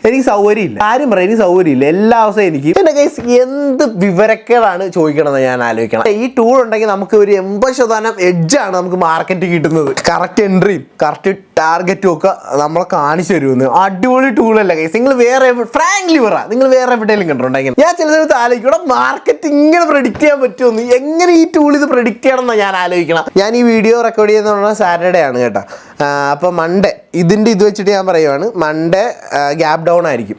എനിക്ക് സൗകര്യമില്ല. ആരും പറയും എനിക്ക് സൗകര്യമില്ല. എല്ലാ ദിവസവും എനിക്ക് എന്റെ കേസ് എന്ത് വിവരക്കേടാണ് ചോദിക്കണമെന്ന് ഞാൻ ആലോചിക്കണം. ഈ ടൂൾ ഉണ്ടെങ്കിൽ നമുക്ക് ഒരു 80% എഡ്ജാണ് നമുക്ക് മാർക്കറ്റ് കിട്ടുന്നത്. കറക്റ്റ് എൻട്രിയും കറക്റ്റ് ടാർഗറ്റും ഒക്കെ നമ്മളെ കാണിച്ചു തരുമെന്ന്. അടിപൊളി ടൂളല്ല കേസ്. നിങ്ങൾ വേറെ ഫ്രാങ്ക്ലി പറ, നിങ്ങൾ വേറെ എവിടെയെങ്കിലും കണ്ടിട്ടുണ്ടെങ്കിൽ ഞാൻ ചില സമയത്ത് ആലോചിക്കണം മാർക്കറ്റ് ഇങ്ങനെ പ്രെഡിക്റ്റ് ചെയ്യാൻ പറ്റുമെന്ന്. എങ്ങനെ ഈ ടൂൾ ഇത് പ്രെഡിക്റ്റ് ചെയ്യണം എന്ന് ഞാൻ ആലോചിക്കണം. ഞാൻ ഈ വീഡിയോ റെക്കോർഡ് ചെയ്യുന്ന പറഞ്ഞാൽ സാറ്റർഡേ ആണ് കേട്ടോ. അപ്പോൾ മൺഡേ ഇതിൻ്റെ ഇത് വെച്ചിട്ട് ഞാൻ പറയുവാണ്, മൺഡേ ഗ്യാപ് ഡൗൺ ആയിരിക്കും.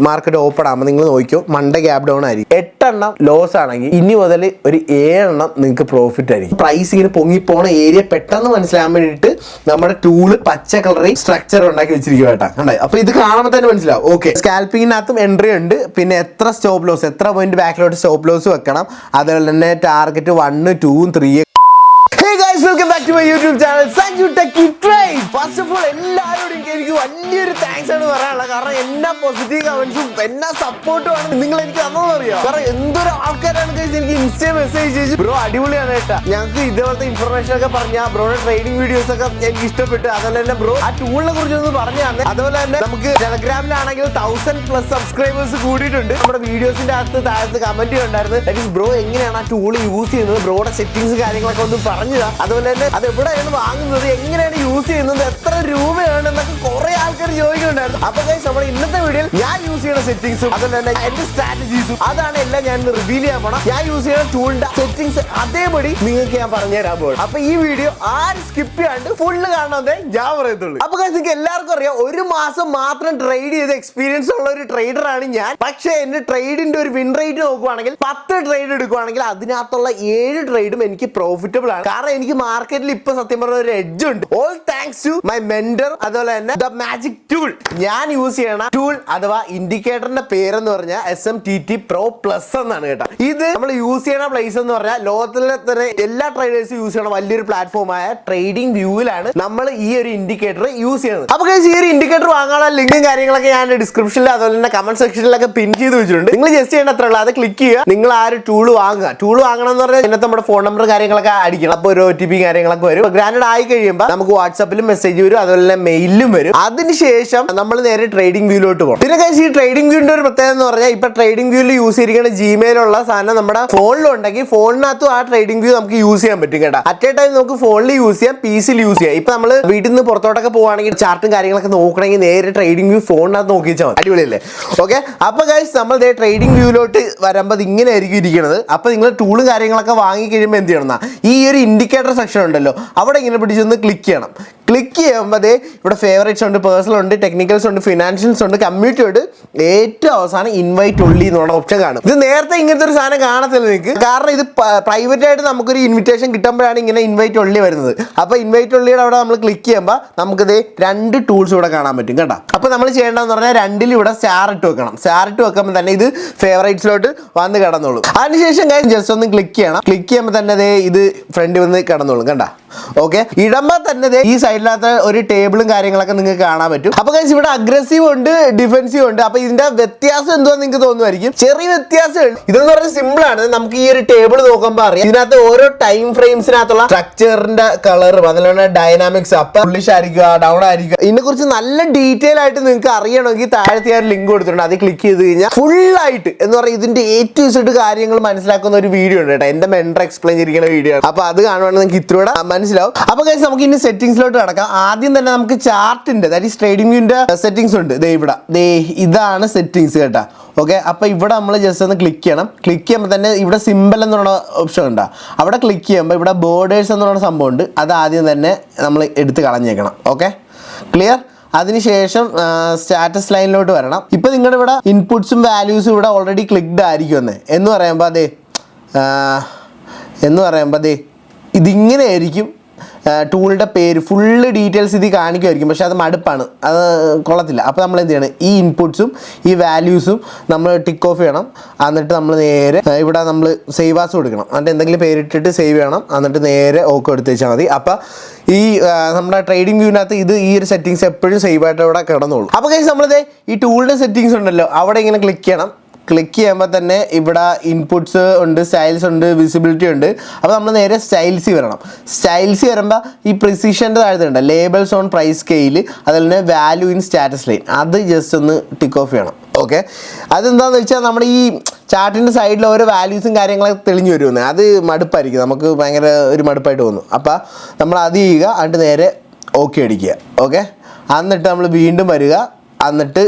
മാർക്കറ്റ് ഓപ്പൺ ആകുമ്പോൾ നിങ്ങൾ നോക്കിയോ, മൺഡേ ഗ്യാപ് ഡൗൺ ആയിരിക്കും. 8 എണ്ണം ലോസ് ആണെങ്കിൽ ഇനി മുതൽ ഒരു 7 എണ്ണം നിങ്ങൾക്ക് പ്രോഫിറ്റ് ആയിരിക്കും. പ്രൈസ് ഇങ്ങനെ പൊങ്ങിപ്പോണ ഏരിയ പെട്ടെന്ന് മനസ്സിലാകാൻ വേണ്ടിയിട്ട് നമ്മുടെ ടൂള് പച്ച കളറിൽ സ്ട്രക്ചർ ഉണ്ടാക്കി വെച്ചിരിക്കും കേട്ടോ. കണ്ടായി. അപ്പോൾ ഇത് കാണുമ്പോൾ തന്നെ മനസ്സിലാവും. ഓക്കെ, സ്കാൽപ്പിങ്ങിനകത്തും എൻട്രി ഉണ്ട്, പിന്നെ എത്ര സ്റ്റോപ്പ് ലോസ്, എത്ര പോയിന്റ് ബാക്കിലോട്ട് സ്റ്റോപ്പ് ലോസ് വെക്കണം, അതുപോലെ തന്നെ target 1, 2, 3. Hey guys, welcome back to my YouTube channel Sanju Techie Trade. First of all, എല്ലാവരോടും എനിക്ക് വലിയൊരു താങ്ക്സ് ആണ് പറയാനുള്ളത്. കാരണം എന്നാ പോസിറ്റീവ് കമന്റ്സും എന്നാ സപ്പോർട്ടും ആണ് നിങ്ങൾ എനിക്ക് തന്നതെന്ന് അറിയാം. കാരണം എന്തൊരു ആൾക്കാരാണ് എനിക്ക് ഇൻസ്റ്റ മെസ്സേജ് ചെയ്തു, ബ്രോ അടിപൊളിയാണ് കേട്ടോ, ഞങ്ങൾക്ക് ഇതേപോലത്തെ ഇൻഫർമേഷൻ ഒക്കെ പറഞ്ഞാൽ ബ്രോയുടെ ട്രേഡിംഗ് വീഡിയോസ് ഒക്കെ എനിക്ക് ഇഷ്ടപ്പെട്ടു, അതുപോലെ തന്നെ ബ്രോ ആ ടൂളിനെ കുറിച്ച് ഒന്ന് പറഞ്ഞു തന്നെ. അതുപോലെ തന്നെ നമുക്ക് ടെലഗ്രാമിലാണെങ്കിൽ 1000+ സബ്സ്ക്രൈബേഴ്സ് കൂടിയിട്ടുണ്ട്. നമ്മുടെ വീഡിയോസിന്റെ താഴത്ത് കമന്റ് ഉണ്ടായിരുന്നു, ബ്രോ എങ്ങനെയാണ് ആ ടൂൾ യൂസ് ചെയ്യുന്നത്, ബ്രോയുടെ സെറ്റിംഗ്സ് കാര്യങ്ങളൊക്കെ ഒന്ന് പറഞ്ഞു. അതുപോലെ തന്നെ അത് എവിടെയാണ് വാങ്ങുന്നത്, എങ്ങനെയാണ് യൂസ് ചെയ്യുന്നത്, എത്ര രൂപയാണ് എന്നൊക്കെ കുറെ ആൾക്കാർ ചോദിക്കുന്നുണ്ടായിരുന്നു. അപ്പൊ നമ്മുടെ ഇന്നത്തെ വീഡിയോയിൽ ഞാൻ യൂസ് ചെയ്യുന്ന സെറ്റിംഗ്സും അതുപോലെ തന്നെ എന്റെ സ്ട്രാറ്റജീസും അതാണ് എല്ലാം ഞാൻ റിവീൽ ചെയ്യാൻ പോണം. ഞാൻ യൂസ് ചെയ്യുന്ന ടൂളിന്റെ സെറ്റിംഗ്സ് അതേപടി നിങ്ങൾക്ക് ഞാൻ പറഞ്ഞുതരാൻ പോകും. അപ്പൊ ഈ വീഡിയോ ആരും സ്കിപ്പ് ചെയ്യാണ്ട് ഫുള്ള് കാണാതെ ഞാൻ പറയത്തുള്ളൂ. അപ്പൊ നിങ്ങൾക്ക് എല്ലാവർക്കും അറിയാം, 1 മാസം മാത്രം ട്രേഡ് ചെയ്ത എക്സ്പീരിയൻസ് ഉള്ള ഒരു ട്രേഡർ ആണ് ഞാൻ. പക്ഷേ എന്റെ ട്രേഡിന്റെ ഒരു വിൻ റേറ്റ് നോക്കുവാണെങ്കിൽ 10 ട്രേഡ് എടുക്കുവാണെങ്കിൽ അതിനകത്തുള്ള 7 ട്രേഡും എനിക്ക് പ്രോഫിറ്റബിൾ ആണ്. കാരണം എനിക്ക് മാർക്കറ്റിൽ ഇപ്പൊ സത്യം പറഞ്ഞ ഒരു എഡ്ജ് ഉണ്ട്. All thanks to my mentor, അതുപോലെ തന്നെ ദ മാജിക് ടൂൾ. ഞാൻ യൂസ് ചെയ്യണ ടൂൾ അഥവാ ഇൻഡിക്കേറ്ററിന്റെ പേരെന്ന് പറഞ്ഞാൽ SMTT Pro Plus എന്നാണ് കേട്ടോ. ഇത് നമ്മൾ യൂസ് ചെയ്യണ പ്ലേസ് എന്ന് പറഞ്ഞാൽ ലോകത്തിലെ തന്നെ എല്ലാ ട്രേഡേഴ്സും യൂസ് ചെയ്യണ വലിയൊരു പ്ലാറ്റ്ഫോമായ ട്രേഡിംഗ് വ്യൂവിലാണ് നമ്മൾ ഈ ഒരു ഇൻഡിക്കേറ്റർ യൂസ് ചെയ്യുന്നത്. അപ്പൊ ഈ ഒരു ഇൻഡിക്കേറ്റർ വാങ്ങാനുള്ള ലിങ്കും കാര്യങ്ങളൊക്കെ ഞാൻ ഡിസ്ക്രിപ്ഷനിൽ അതുപോലെ തന്നെ കമന്റ് സെക്ഷനിലൊക്കെ പിൻ ചെയ്ത് വെച്ചിട്ടുണ്ട്. നിങ്ങൾ ജസ്റ്റ് ചെയ്യേണ്ട അത്ര ഉള്ളൂ, അത് ക്ലിക്ക് ചെയ്യുക, നിങ്ങൾ ആ ഒരു ടൂൾ വാങ്ങുക. ടൂൾ വാങ്ങണം എന്ന് പറഞ്ഞാൽ ഇതിനകത്ത് നമ്മുടെ ഫോൺ നമ്പർ കാര്യങ്ങളൊക്കെ അടിക്കണം. അപ്പോൾ ഒരു OTP കാര്യങ്ങളൊക്കെ വരും. ഗ്രാൻഡ് ആയി കഴിയുമ്പോൾ നമുക്ക് വാട്സാപ്പിലും മെസ്സേജ് വരും, അതുപോലെ തന്നെ മെയിലും വരും. അതിനുശേഷം നമ്മൾ നേരെ ട്രേഡിംഗ് വ്യൂലോട്ട് പോകും. പിന്നെ ഈ ട്രേഡിംഗ് വ്യൂവിന്റെ ഒരു പ്രത്യേകത എന്ന് പറഞ്ഞാൽ ഇപ്പൊ ട്രേഡിംഗ് വ്യൂവിൽ യൂസ് ചെയ്തിരിക്കുന്ന Gmail ഉള്ള സാധനം നമ്മുടെ ഫോണിലുണ്ടെങ്കിൽ ഫോണിനകത്തും ആ ട്രേഡിംഗ് വ്യൂ നമുക്ക് യൂസ് ചെയ്യാൻ പറ്റും കേട്ടോ. അറ്റ് എ ടൈം നമുക്ക് ഫോണിൽ യൂസ് ചെയ്യാം, PC-യിൽ യൂസ് ചെയ്യാം. ഇപ്പൊ നമ്മൾ വീട്ടിൽ നിന്ന് പുറത്തോട്ടൊക്കെ പോകുകയാണെങ്കിൽ ചാർട്ടും കാര്യങ്ങളൊക്കെ നോക്കണമെങ്കിൽ നേരെ ട്രേഡിംഗ് വ്യൂ ഫോണിനകത്ത് നോക്കി വെച്ചാൽ മതി. അടിപൊളിയല്ലേ? ഓക്കെ, അപ്പൊ ഗൈസ് നമ്മൾ ട്രേഡിംഗ് വ്യൂലോട്ട് വരുമ്പോൾ ഇങ്ങനെ ആയിരിക്കും ഇരിക്കുന്നത്. അപ്പൊ നിങ്ങൾ ടൂളും കാര്യങ്ങളൊക്കെ വാങ്ങി കഴിയുമ്പോൾ എന്ത് ചെയ്യണം, ഈ ഒരു ഇൻഡിക്കേറ്റർ സെക്ഷൻ ഉണ്ടല്ലോ അവിടെ ഇങ്ങനെ പിടിച്ചൊന്ന് ക്ലിക്ക് ചെയ്യണം. ക്ലിക്ക് ചെയ്യുമ്പോൾ ഇവിടെ ഫേവറേറ്റ്സ് ഉണ്ട്, പേഴ്സണൽ ഉണ്ട്, ടെക്നിക്കൽസ് ഉണ്ട്, ഫിനാൻഷ്യൽസ് ഉണ്ട്, കമ്മ്യൂണിറ്റി ഉണ്ട്, ഏറ്റവും അവസാനം ഇൻവൈറ്റ് ഒള്ളി എന്നുള്ള ഓപ്ഷൻ കാണും. ഇത് നേരത്തെ ഇങ്ങനത്തെ ഒരു സാധനം കാണത്തില്ല നിങ്ങൾക്ക്, കാരണം ഇത് പ്രൈവറ്റ് ആയിട്ട് നമുക്കൊരു ഇൻവിറ്റേഷൻ കിട്ടുമ്പോഴാണ് ഇങ്ങനെ ഇൻവൈറ്റ് ഒള്ളി വരുന്നത്. അപ്പോൾ ഇൻവൈറ്റ് ഒള്ളിയുടെ അവിടെ നമ്മൾ ക്ലിക്ക് ചെയ്യുമ്പോൾ നമുക്കിത് 2 ടൂൾസ് ഇവിടെ കാണാൻ പറ്റും കേട്ടോ. അപ്പോൾ നമ്മൾ ചെയ്യേണ്ടതെന്ന് പറഞ്ഞാൽ 2-ൽ ഇവിടെ സ്റ്റാർ ഇട്ട് വെക്കണം. സ്റ്റാർ ഇട്ട് വെക്കുമ്പോൾ തന്നെ ഇത് ഫേവറേറ്റ്സിലോട്ട് വന്ന് കിടന്നോളൂ. അതിനുശേഷം ജസ്റ്റ് ഒന്ന് ക്ലിക്ക് ചെയ്യണം. ക്ലിക്ക് ചെയ്യുമ്പോൾ തന്നെ ഇത് ഫ്രണ്ട് വന്ന് കിടന്നോളും കണ്ട. ഓക്കെ, ഇടുമ്പോൾ തന്നെ ഈ സൈഡിനകത്ത് ഒരു ടേബിളും കാര്യങ്ങളൊക്കെ നിങ്ങൾക്ക് കാണാൻ പറ്റും. അപ്പൊ ഇവിടെ അഗ്രസീവ് ഉണ്ട്, ഡിഫെൻസീവ് ഉണ്ട്. അപ്പൊ ഇതിന്റെ വ്യത്യാസം എന്തോ നിങ്ങൾക്ക് തോന്നുമായിരിക്കും, ചെറിയ വ്യത്യാസം. ഇതെന്ന് പറഞ്ഞാൽ സിമ്പിൾ ആണ്. നമുക്ക് ഈ ഒരു ടേബിൾ നോക്കുമ്പോൾ അറിയാം ഇതിനകത്ത് ഓരോ ടൈം ഫ്രെയിംസിനകത്തുള്ള സ്ട്രക്ചറിന്റെ കളറും അതുപോലെ ഡൈനാമിക്സ് അപ്പ് പുള്ളിഷ് ആയിരിക്കുക, ഡൗൺ ആയിരിക്കുക, ഇതിനെ കുറിച്ച് നല്ല ഡീറ്റെയിൽ ആയിട്ട് നിങ്ങൾക്ക് അറിയണമെങ്കിൽ താഴത്തെ ഞാൻ ലിങ്ക് കൊടുത്തിട്ടുണ്ട്. അത് ക്ലിക്ക് ചെയ്ത് കഴിഞ്ഞാൽ ഫുൾ ആയിട്ട് എന്ന് പറയുക ഇതിന്റെ A to Z കാര്യങ്ങൾ മനസ്സിലാക്കുന്ന ഒരു വീഡിയോ ഉണ്ട് കേട്ടോ. എന്റെ മെന്റർ എക്സ്പ്ലെയിൻ ചെയ്തിരിക്കുന്ന വീഡിയോ ആണ്. അപ്പൊ അത് കാണുവാണെങ്കിൽ നിങ്ങൾക്ക് ഇത്രയൂടെ മനസ്സിലാവും. അപ്പൊ ഗൈസ് നമുക്ക് ഇനി സെറ്റിംഗ്സിലോട്ട് കിടക്കാം. ആദ്യം തന്നെ നമുക്ക് ചാർട്ടിന്റെ ദാറ്റ് ഈസ് ട്രേഡിംഗ് വ്യൂവിന്റെ സെറ്റിംഗ്സ് ഉണ്ട്. ഇവിടെ ഇതാണ് സെറ്റിംഗ്സ് കേട്ടോ. ഓക്കെ, അപ്പോൾ ഇവിടെ നമ്മൾ ജസ്റ്റ് ഒന്ന് ക്ലിക്ക് ചെയ്യണം. ക്ലിക്ക് ചെയ്യുമ്പോൾ തന്നെ ഇവിടെ സിമ്പിൾ എന്ന് പറയുന്ന ഓപ്ഷൻ ഉണ്ട്. അവിടെ ക്ലിക്ക് ചെയ്യുമ്പോൾ ഇവിടെ ബോർഡേഴ്സ് എന്ന് പറയുന്ന സംഭവം ഉണ്ട്. അത് ആദ്യം തന്നെ നമ്മൾ എടുത്ത് കളഞ്ഞേക്കണം. Okay, clear. അതിനുശേഷം സ്റ്റാറ്റസ് ലൈനിലോട്ട് വരണം. ഇപ്പം നിങ്ങളുടെ ഇവിടെ ഇൻപുട്സും വാല്യൂസും ഇവിടെ ഓൾറെഡി ക്ലിക്ക്ഡ് ആയിരിക്കും എന്ന് പറയുമ്പോൾ ഇതിങ്ങനെ ആയിരിക്കും. ടൂളിൻ്റെ പേര് ഫുള്ള് ഡീറ്റെയിൽസ് ഇതിൽ കാണിക്കുമായിരിക്കും, പക്ഷേ അത് മടുപ്പാണ്, അത് കൊള്ളത്തില്ല. അപ്പോൾ നമ്മൾ എന്ത് ചെയ്യണം, ഈ ഇൻപുട്സും ഈ വാല്യൂസും നമ്മൾ ടിക്ക് ഓഫ് ചെയ്യണം. എന്നിട്ട് നമ്മൾ നേരെ ഇവിടെ നമ്മൾ സേവ് ആസ് കൊടുക്കണം. എന്നിട്ട് എന്തെങ്കിലും പേരിട്ടിട്ട് സേവ് ചെയ്യണം. എന്നിട്ട് നേരെ ഓക്കെ എടുത്ത് വെച്ചാൽ മതി. അപ്പോൾ ഈ നമ്മുടെ ട്രേഡിംഗ് വ്യൂവിനകത്ത് ഈ ഒരു സെറ്റിങ്സ് എപ്പോഴും സേവ് ആയിട്ട് ഇവിടെ കിടന്നോളൂ. അപ്പോൾ ഗൈസ് നമ്മളിത് ഈ ടൂളിൻ്റെ സെറ്റിങ്സ് ഉണ്ടല്ലോ അവിടെ ഇങ്ങനെ ക്ലിക്ക് ചെയ്യണം. ക്ലിക്ക് ചെയ്യുമ്പോൾ തന്നെ ഇവിടെ ഇൻപുട്സ് ഉണ്ട്, സ്റ്റൈൽസ് ഉണ്ട്, വിസിബിലിറ്റി ഉണ്ട്. അപ്പോൾ നമ്മൾ നേരെ സ്റ്റൈൽസിൽ വരണം. സ്റ്റൈൽസിൽ വരുമ്പോൾ ഈ പ്രിസിഷൻ്റെ താഴത്തുണ്ട് ലേബിൾസ് ഓൺ പ്രൈസ് സ്കെയിൽ, അതുപോലെ തന്നെ വാല്യൂ ഇൻ സ്റ്റാറ്റസ് ലൈൻ, അത് ജസ്റ്റ് ഒന്ന് ടിക്ക് ഓഫ് ചെയ്യണം. ഓക്കെ, അതെന്താണെന്ന് വെച്ചാൽ നമ്മുടെ ഈ ചാർട്ടിൻ്റെ സൈഡിൽ ഓരോ വാല്യൂസും കാര്യങ്ങളൊക്കെ തെളിഞ്ഞു വരുമെന്ന്, അത് മടുപ്പായിരിക്കും, നമുക്ക് ഭയങ്കര ഒരു മടുപ്പായിട്ട് തോന്നും. അപ്പോൾ നമ്മൾ അത് ചെയ്യുക, എന്നിട്ട് നേരെ ഓക്കെ അടിക്കുക. ഓക്കെ, എന്നിട്ട് നമ്മൾ വീണ്ടും വരിക, എന്നിട്ട്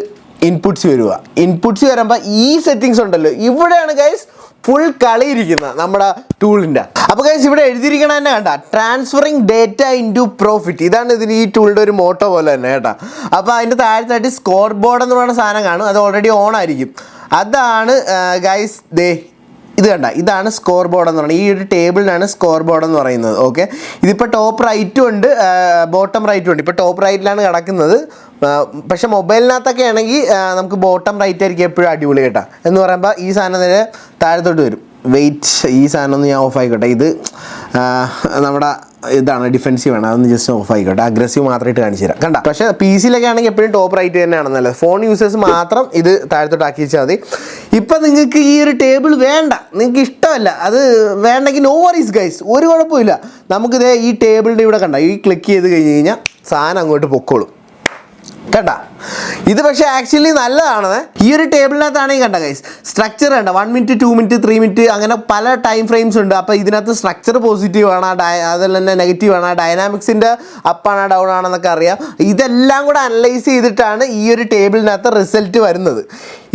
ഇൻപുട്സ് വരിക. ഇൻപുട്സ് വരുമ്പോൾ ഈ സെറ്റിങ്സ് ഉണ്ടല്ലോ, ഇവിടെയാണ് ഗൈസ് ഫുൾ കളിയിരിക്കുന്ന നമ്മുടെ ടൂളിൻ്റെ. അപ്പോൾ ഗൈസ് ഇവിടെ എഴുതിയിരിക്കണ തന്നെ കണ്ട, ട്രാൻസ്ഫറിങ് ഡേറ്റ ഇൻറ്റു പ്രോഫിറ്റ്. ഇതാണ് ഇതിന് ഈ ടൂളിൻ്റെ ഒരു മോട്ടോ പോലെ തന്നെ കേട്ടോ. അപ്പോൾ അതിൻ്റെ താഴത്തായിട്ട് സ്കോർ ബോർഡ് എന്ന് പറയുന്ന സാധനം കാണും, അത് ഓൾറെഡി ഓൺ ആയിരിക്കും. അതാണ് ഗൈസ് ദേ ഇത് കണ്ട, ഇതാണ് സ്കോർ ബോർഡ് എന്ന് പറയുന്നത്. ഈ ഒരു ടേബിളിനാണ് സ്കോർ ബോർഡ് എന്ന് പറയുന്നത്. ഓക്കെ, ഇതിപ്പോൾ ടോപ്പ് റൈറ്റും ഉണ്ട്, ബോട്ടം റൈറ്റും ഉണ്ട്. ഇപ്പോൾ ടോപ്പ് റൈറ്റിലാണ് കിടക്കുന്നത്. പക്ഷേ മൊബൈലിനകത്തൊക്കെ ആണെങ്കിൽ നമുക്ക് ബോട്ടം റൈറ്റ് ആയിരിക്കും എപ്പോഴും അടിപൊളി കേട്ടോ. എന്ന് പറയുമ്പോൾ ഈ സാധനം നേരെ താഴത്തോട്ട് വരും. വെയിറ്റ്, ഈ സാധനം ഒന്ന് ഞാൻ ഓഫ് ആയിക്കോട്ടെ. ഇത് നമ്മുടെ ഇതാണ് ഡിഫെൻസീവ് ആണ്, അതൊന്ന് ജസ്റ്റ് ഓഫ് ആയിക്കോട്ടെ. അഗ്രസീവ് മാത്രമായിട്ട് കാണിച്ചു തരാം കണ്ട. പക്ഷേ പി സിയിലൊക്കെ ആണെങ്കിൽ എപ്പോഴും ടോപ്പ് റൈറ്റ് തന്നെയാണെന്നല്ല, ഫോൺ യൂസേഴ്സ് മാത്രം ഇത് താഴത്തോട്ട് ആക്കി വെച്ചാൽ മതി. ഇപ്പം നിങ്ങൾക്ക് ഈ ഒരു ടേബിൾ വേണ്ട, നിങ്ങൾക്ക് ഇഷ്ടമല്ല, അത് വേണ്ടെങ്കിൽ നോ വറീസ് ഗൈസ്, ഒരു കുഴപ്പമില്ല. നമുക്കിത് ഈ ടേബിളിൻ്റെ ഇവിടെ കണ്ട, ഈ ക്ലിക്ക് ചെയ്ത് കഴിഞ്ഞ് കഴിഞ്ഞാൽ സാധനം അങ്ങോട്ട് പൊക്കോളും കണ്ട. ഇത് പക്ഷേ ആക്ച്വലി നല്ലതാണ്. ഈ ഒരു ടേബിളിനകത്താണെങ്കിൽ കണ്ട ഗൈസ് സ്ട്രക്ചർ കണ്ട, 1 മിനിറ്റ് 2 മിനിറ്റ് 3 മിനിറ്റ് അങ്ങനെ പല ടൈം ഫ്രെയിംസ് ഉണ്ട്. അപ്പോൾ ഇതിനകത്ത് സ്ട്രക്ചർ പോസിറ്റീവ് ആണ്, അതുപോലെ തന്നെ നെഗറ്റീവ് ആണ്, ഡൈനാമിക്സിൻ്റെ അപ്പാണ് ഡൗൺ ആണെന്നൊക്കെ അറിയാം. ഇതെല്ലാം കൂടെ അനലൈസ് ചെയ്തിട്ടാണ് ഈ ഒരു ടേബിളിനകത്ത് റിസൾട്ട് വരുന്നത്.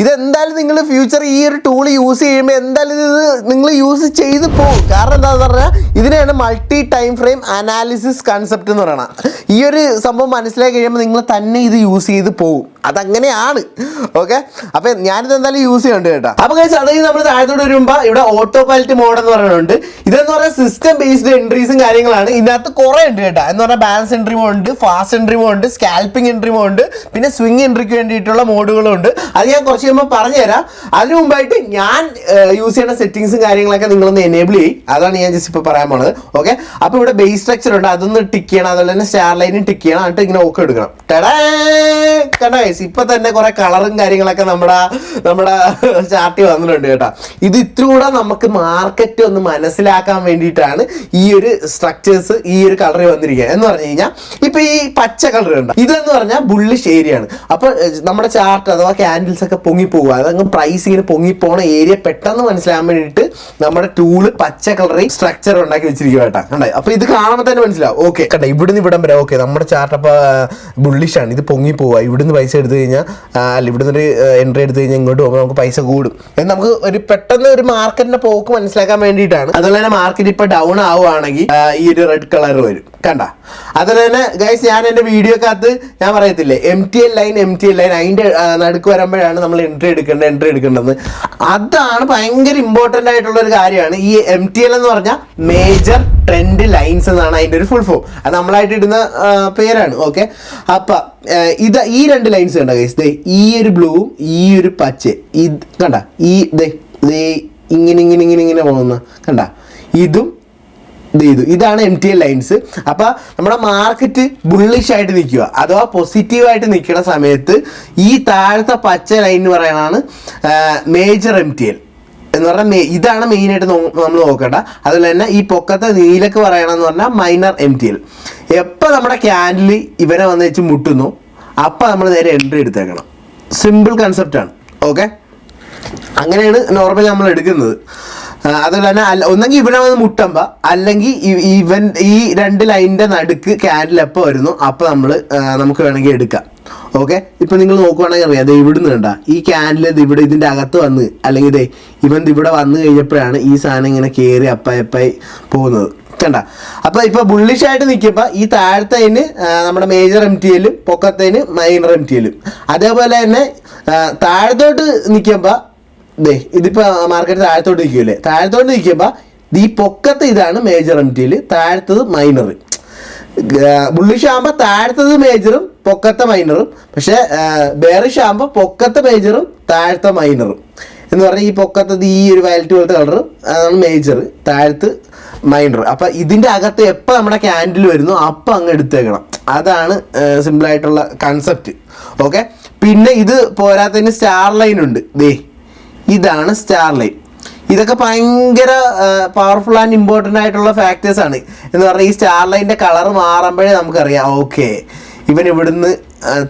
ഇതെന്തായാലും നിങ്ങൾ ഫ്യൂച്ചർ ഈ ഒരു ടൂൾ യൂസ് ചെയ്യുമ്പോൾ എന്തായാലും ഇത് നിങ്ങൾ യൂസ് ചെയ്ത് പോകും. കാരണം എന്താണെന്ന് പറഞ്ഞാൽ ഇതിനെയാണ് multi time frame analysis concept എന്ന് പറയുന്നത്. ഈ ഒരു സംഭവം മനസ്സിലാക്കി കഴിയുമ്പോൾ നിങ്ങൾ തന്നെ ഇത് യൂസ് ചെയ്ത് പോകും, അതങ്ങനെയാണ്. ഓക്കെ, അപ്പോൾ ഞാനിത് എന്തായാലും യൂസ് ചെയ്യുന്നുണ്ട് കേട്ടോ. അപ്പോൾ ഗൈസ് അതായത് നമ്മൾ താഴത്തോട്ട് വരുമ്പോൾ ഇവിടെ ഓട്ടോ പൈലറ്റ് മോഡ് എന്ന് പറയുന്നുണ്ട്. ഇതെന്ന് പറഞ്ഞാൽ സിസ്റ്റം ബേസ്ഡ് എൻട്രീസും കാര്യങ്ങളാണ്. ഇതിനകത്ത് കുറേ ഉണ്ട് കേട്ടോ. എന്ന് പറഞ്ഞാൽ ബാലൻസ് എൻട്രി മോഡ് ഉണ്ട്, ഫാസ്റ്റ് എൻട്രി മോഡ് ഉണ്ട്, സ്കാൽപ്പിംഗ് എൻട്രി മോഡ് ഉണ്ട്, പിന്നെ സ്വിംഗ് എൻട്രിക്ക് വേണ്ടിയിട്ടുള്ള മോഡുകളും ഉണ്ട്. അത് ഞാൻ കുറച്ച് കഴിയുമ്പോൾ പറഞ്ഞുതരാം. അതിന് മുമ്പായിട്ട് ഞാൻ യൂസ് ചെയ്യുന്ന സെറ്റിങ്സും കാര്യങ്ങളൊക്കെ നിങ്ങളൊന്ന് എനേബിൾ ചെയ്യും, അതാണ് ഞാൻ ജസ്റ്റ് ഇപ്പോൾ പറയാൻ പോണത്. ഓക്കെ, അപ്പോൾ ഇവിടെ ബേസ് സ്ട്രക്ചർ ഉണ്ട്, അതൊന്ന് ടിക്ക് ചെയ്യണം, അതുപോലെ തന്നെ സ്റ്റാർ ലൈനും ടിക്ക് ചെയ്യണം, എന്നിട്ട് ഇങ്ങനെ ഓക്കെ എടുക്കണം. കണ്ട ഗൈസ് ഇപ്പൊ തന്നെ കുറെ കളറും കാര്യങ്ങളൊക്കെ നമ്മുടെ ചാർട്ടിൽ വന്നിട്ടുണ്ട് കേട്ടോ. ഇത് ഇത്ര കൂടെ നമുക്ക് മാർക്കറ്റ് ഒന്ന് മനസ്സിലാക്കാൻ വേണ്ടിയിട്ടാണ് ഈ ഒരു സ്ട്രക്ചേഴ്സ് ഈ ഒരു കളറിൽ വന്നിരിക്കുക. എന്ന് പറഞ്ഞു കഴിഞ്ഞാൽ ഇപ്പൊ ഈ പച്ച കളർ ഉണ്ട്, ഇതെന്ന് പറഞ്ഞാൽ ബുള്ളിഷ് ഏരിയ ആണ്. അപ്പൊ നമ്മുടെ ചാർട്ട് അഥവാ ക്യാൻഡിൽസ് ഒക്കെ പൊങ്ങിപ്പോകുക, അതങ്ങ് പ്രൈസ് ഇങ്ങനെ പൊങ്ങിപ്പോണ ഏരിയ പെട്ടെന്ന് മനസ്സിലാക്കാൻ വേണ്ടിയിട്ട് നമ്മുടെ ടൂള് പച്ച കളറിൽ സ്ട്രക്ചർ ഉണ്ടാക്കി വെച്ചിരിക്കുക കേട്ടോ. കണ്ടേ, അപ്പൊ ഇത് കാണുമ്പോൾ തന്നെ മനസ്സിലാവും. ഓക്കെ കണ്ട, ഇവിടുന്ന് ഇവിടം വരെ ഓക്കെ നമ്മുടെ ചാർട്ട് അപ്പൊ ബുള്ളിഷ് ആണ്, ഇത് പൊങ്ങി പോവുക. ഇവിടുന്ന് പൈസ എടുത്തു കഴിഞ്ഞാൽ അല്ല ഇവിടുന്ന് ഒരു എൻട്രി എടുത്തു കഴിഞ്ഞാൽ ഇങ്ങോട്ട് പോകുമ്പോൾ നമുക്ക് പൈസ കൂടും. നമുക്ക് ഒരു പെട്ടെന്ന് ഒരു മാർക്കറ്റിന്റെ പോക്ക് മനസ്സിലാക്കാൻ വേണ്ടിയിട്ടാണ്. അതുപോലെ തന്നെ മാർക്കറ്റ് ഇപ്പൊ ഡൗൺ ആവുകയാണെങ്കിൽ ഈ ഒരു റെഡ് കളർ വരും കണ്ട. അതുപോലെ തന്നെ ഗൈസ് ഞാൻ എൻ്റെ വീഡിയോക്കകത്ത് ഞാൻ പറയത്തില്ലേ MTL ലൈൻ അതിൻ്റെ നടുക്ക് വരുമ്പോഴാണ് നമ്മൾ എൻട്രി എടുക്കേണ്ടത്. അതാണ് ഭയങ്കര ഇമ്പോർട്ടൻ്റ് ആയിട്ടുള്ള ഒരു കാര്യമാണ്. ഈ MTL എന്ന് പറഞ്ഞാൽ മേജർ ട്രെൻഡ് ലൈൻസ് എന്നാണ് അതിൻ്റെ ഒരു ഫുൾ ഫോം. അത് നമ്മളായിട്ട് ഇടുന്ന പേരാണ്. ഓക്കെ, അപ്പം ഈ 2 ലൈൻസ് കണ്ട ഗൈസ്, ഈ ഒരു ബ്ലൂവും ഈ ഒരു പച്ച, ഇത് കണ്ട, ഈ ഇങ്ങനെ പോകുന്ന കണ്ട, ഇതാണ് MTL ലൈൻസ്. അപ്പൊ നമ്മുടെ മാർക്കറ്റ് ബുള്ളിഷ് ആയിട്ട് നിൽക്കുക അഥവാ പോസിറ്റീവായിട്ട് നിൽക്കുന്ന സമയത്ത് ഈ താഴത്തെ പച്ച ലൈൻ എന്ന് പറയുന്നതാണ് മേജർ MTL എന്ന് പറഞ്ഞാൽ ഇതാണ് മെയിനായിട്ട് നമ്മൾ നോക്കേണ്ട. അതുപോലെ തന്നെ ഈ പൊക്കത്തെ നീലക്ക് പറയണമെന്ന് പറഞ്ഞാൽ മൈനർ MTL. എപ്പോൾ നമ്മുടെ ക്യാൻഡിൽ ഇവനെ വന്ന് വെച്ച് മുട്ടുന്നു അപ്പം നമ്മൾ നേരെ എൻട്രി എടുത്തേക്കണം. സിമ്പിൾ കൺസെപ്റ്റാണ്. ഓക്കെ, അങ്ങനെയാണ് നോർമലി നമ്മൾ എടുക്കുന്നത്. അതുപോലെ തന്നെ ഒന്നെങ്കിൽ ഇവിടെ വന്ന് മുട്ടുമ്പോൾ അല്ലെങ്കിൽ ഈ 2 ലൈനിൻ്റെ നടുക്ക് ക്യാൻഡിൽ എപ്പോൾ വരുന്നു അപ്പോൾ നമുക്ക് വേണമെങ്കിൽ എടുക്കാം. ഓക്കെ, ഇപ്പം നിങ്ങൾ നോക്കുവാണെങ്കിൽ അറിയാം, അത് ഇവിടുന്ന് കണ്ട ഈ ക്യാൻഡിൽ ഇവിടെ ഇതിൻ്റെ അകത്ത് വന്ന് അല്ലെങ്കിൽ ഇവിടെ വന്നു കഴിഞ്ഞപ്പോഴാണ് ഈ സാധനം ഇങ്ങനെ കയറി അപ്പായി പോകുന്നത് കണ്ട. അപ്പോൾ ഇപ്പോൾ ബുള്ളിഷായിട്ട് നിൽക്കുമ്പോൾ ഈ താഴത്തതിന് നമ്മുടെ മേജർ MTL, പൊക്കത്തതിന് മൈനർ MTL. അതേപോലെ തന്നെ താഴത്തോട്ട് നിൽക്കുമ്പോൾ ഇതിപ്പോൾ മാർക്കറ്റ് താഴത്തോട്ട് നിൽക്കുമല്ലേ, താഴത്തോട്ട് നിൽക്കുമ്പോൾ ഈ പൊക്കത്ത് ഇതാണ് മേജർ MTL, താഴത്തത് മൈനർ. ബുള്ളിഷ് ആകുമ്പോൾ താഴത്തത് മേജറും പൊക്കത്തെ മൈനറും, പക്ഷേ ബെയറിഷ് ആകുമ്പോൾ പൊക്കത്തെ മേജറും താഴത്തെ മൈനറും എന്ന് പറഞ്ഞാൽ ഈ പൊക്കത്തത് ഈ ഒരു വയലറ്റ് പോലത്തെ കളറും അതാണ് മേജർ, താഴത്ത് മൈനർ. അപ്പം ഇതിൻ്റെ അകത്ത് എപ്പോൾ നമ്മുടെ ക്യാൻഡിൽ വരുന്നു അപ്പം അങ്ങ് എടുത്തേക്കണം. അതാണ് സിമ്പിളായിട്ടുള്ള കൺസെപ്റ്റ്. ഓക്കെ, പിന്നെ ഇത് പോരാത്തതിന് സ്റ്റാർ ലൈൻ ഉണ്ട്. ഇതാണ് സ്റ്റാർ ലൈൻ. ഇതൊക്കെ ഭയങ്കര പവർഫുൾ ആൻഡ് ഇമ്പോർട്ടൻ്റ് ആയിട്ടുള്ള ഫാക്ടേഴ്സ് ആണ്. എന്ന് പറഞ്ഞാൽ ഈ സ്റ്റാർ ലൈൻ്റെ കളർ മാറുമ്പോഴേ നമുക്കറിയാം ഓക്കെ ഇവൻ ഇവിടുന്ന്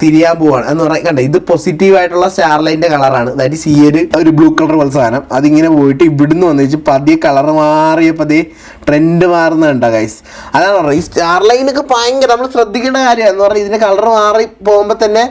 തിരിയാൻ പോവാണ് എന്ന് പറയാൻ. കണ്ടേ, ഇത് പോസിറ്റീവ് ആയിട്ടുള്ള സ്റ്റാർ ലൈൻ്റെ കളറാണ്. ദാറ്റ് ഈസ് ഈ ഒരു ബ്ലൂ കളർ പോലെ സാധനം. അതിങ്ങനെ പോയിട്ട് ഇവിടുന്ന് വന്നു വെച്ച് പതിയെ കളർ മാറിയപ്പോൾ അതേ ട്രെൻഡ് മാറുന്നുണ്ടോ ഗൈസ്. അതാണ് പറഞ്ഞത് ഈ സ്റ്റാർ ലൈനൊക്കെ ഭയങ്കര നമ്മൾ ശ്രദ്ധിക്കേണ്ട കാര്യമാണ്. എന്ന് പറഞ്ഞാൽ ഇതിൻ്റെ കളർ മാറി പോകുമ്പോൾ തന്നെ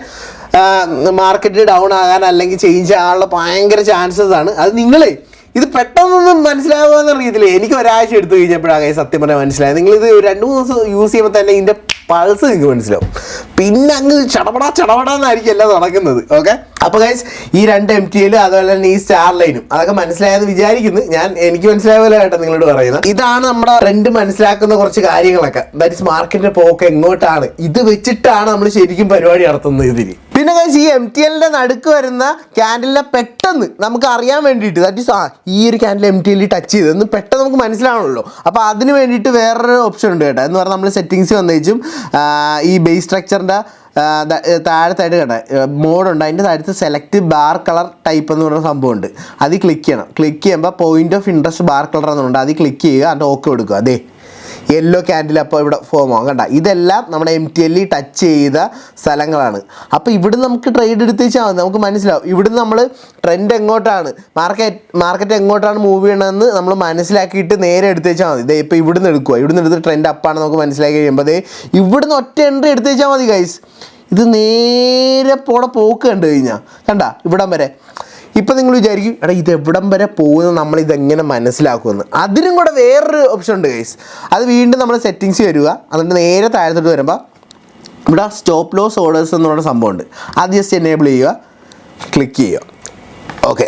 മാർക്കറ്റ് ഡൗൺ ആകാൻ അല്ലെങ്കിൽ ചേഞ്ച് ആകാനുള്ള ഭയങ്കര ചാൻസസ് ആണ്. അത് നിങ്ങളെ ഇത് പെട്ടെന്നൊന്നും മനസ്സിലാവുക രീതിയിൽ എനിക്ക് ഒരാഴ്ച എടുത്തു കഴിഞ്ഞപ്പോഴാണ് സത്യം പറഞ്ഞാൽ മനസ്സിലായത്. നിങ്ങളിത് 2-3 ദിവസം യൂസ് ചെയ്യുമ്പോൾ തന്നെ ഇതിൻ്റെ പൾസ് നിങ്ങൾക്ക് മനസ്സിലാവും. പിന്നെ അങ്ങ് ചടപടാന്നായിരിക്കും എല്ലാം നടക്കുന്നത്. ഓക്കെ, അപ്പോൾ ഗൈസ് ഈ 2 MTL അതുപോലെ തന്നെ ഈ സ്റ്റാർ ലൈനും അതൊക്കെ മനസ്സിലായെന്ന് വിചാരിക്കുന്നു. എനിക്ക് മനസ്സിലായ പോലെ കേട്ടോ നിങ്ങളോട് പറയുന്നത്. ഇതാണ് നമ്മുടെ ട്രെൻഡ് മനസ്സിലാക്കുന്ന കുറച്ച് കാര്യങ്ങളൊക്കെ. ദാറ്റ് ഇസ് മാർക്കറ്റിന്റെ പോക്ക് എങ്ങോട്ടാണ്, ഇത് വെച്ചിട്ടാണ് നമ്മൾ ശരിക്കും പരിപാടി നടത്തുന്നത് ഇതിൽ. പിന്നെ ഗൈസ് ഈ MTLന്റെ നടുക്ക് വരുന്ന ക്യാൻഡിലിനെ പെട്ടെന്ന് നമുക്ക് അറിയാൻ വേണ്ടിയിട്ട് ദാറ്റ് ഇസ് ഈ ഒരു ക്യാൻഡിൽ MTL ടച്ച് ചെയ്തെന്ന് പെട്ടെന്ന് നമുക്ക് മനസ്സിലാവണമല്ലോ. അപ്പോൾ അതിന് വേണ്ടിയിട്ട് വേറൊരു ഓപ്ഷൻ ഉണ്ട് കേട്ടോ. എന്ന് പറഞ്ഞാൽ നമ്മൾ സെറ്റിങ്സ് വന്നേച്ചും ഈ ബേസ് സ്ട്രക്ചറിൻ്റെ താഴത്തായിട്ട് കേട്ടോ മോഡുണ്ട്. അതിൻ്റെ താഴത്ത് സെലക്ട് ബാർ കളർ ടൈപ്പ് എന്ന് പറയുന്ന സംഭവമുണ്ട്. അതിൽ ക്ലിക്ക് ചെയ്യണം. ക്ലിക്ക് ചെയ്യുമ്പോൾ point of interest bar colour എന്നുണ്ട്. അതിൽ ക്ലിക്ക് ചെയ്യുക, അതിൻ്റെ ഓക്കെ കൊടുക്കുക. അതെ യെല്ലോ ക്യാൻഡിൽ അപ്പോൾ ഇവിടെ ഫോം ആവും. കണ്ട, ഇതെല്ലാം നമ്മുടെ MTL ടച്ച് ചെയ്ത സ്ഥലങ്ങളാണ്. അപ്പോൾ ഇവിടുന്ന് നമുക്ക് ട്രേഡ് എടുത്ത് വെച്ചാൽ മതി, നമുക്ക് മനസ്സിലാവും. ഇവിടുന്ന് നമ്മൾ ട്രെൻഡ് എങ്ങോട്ടാണ്, മാർക്കറ്റ് എങ്ങോട്ടാണ് മൂവ് ചെയ്യണമെന്ന് നമ്മൾ മനസ്സിലാക്കിയിട്ട് നേരെ എടുത്ത് വെച്ചാൽ മതി. ഇതേ ഇപ്പോൾ ഇവിടുന്ന് എടുക്കുക, ഇവിടുന്ന് എടുത്ത് ട്രെൻഡ് അപ്പാണ് നമുക്ക് മനസ്സിലാക്കി കഴിയുമ്പോൾ അതേ ഇവിടുന്ന് ഒറ്റ എൻട്രി എടുത്ത് വെച്ചാൽ മതി ഗൈസ്. ഇത് നേരെ പോക്ക് കണ്ടു കഴിഞ്ഞാൽ കണ്ട ഇവിടം വരെ. ഇപ്പം നിങ്ങൾ വിചാരിക്കും എടാ ഇത് എവിടം വരെ പോകുന്നത് നമ്മളിതെങ്ങനെ മനസ്സിലാക്കുമെന്ന്. അതിനും കൂടെ വേറൊരു ഓപ്ഷൻ ഉണ്ട് ഗൈസ്. അത് വീണ്ടും നമ്മൾ സെറ്റിങ്സ് വരിക, എന്നിട്ട് നേരെ താഴത്തോട്ട് വരുമ്പോൾ ഇവിടെ സ്റ്റോപ്പ് ലോസ് ഓർഡേഴ്സ് എന്നുള്ള സംഭവമുണ്ട്. അത് ജസ്റ്റ് എനേബിൾ ചെയ്യുക, ക്ലിക്ക് ചെയ്യുക. ഓക്കെ,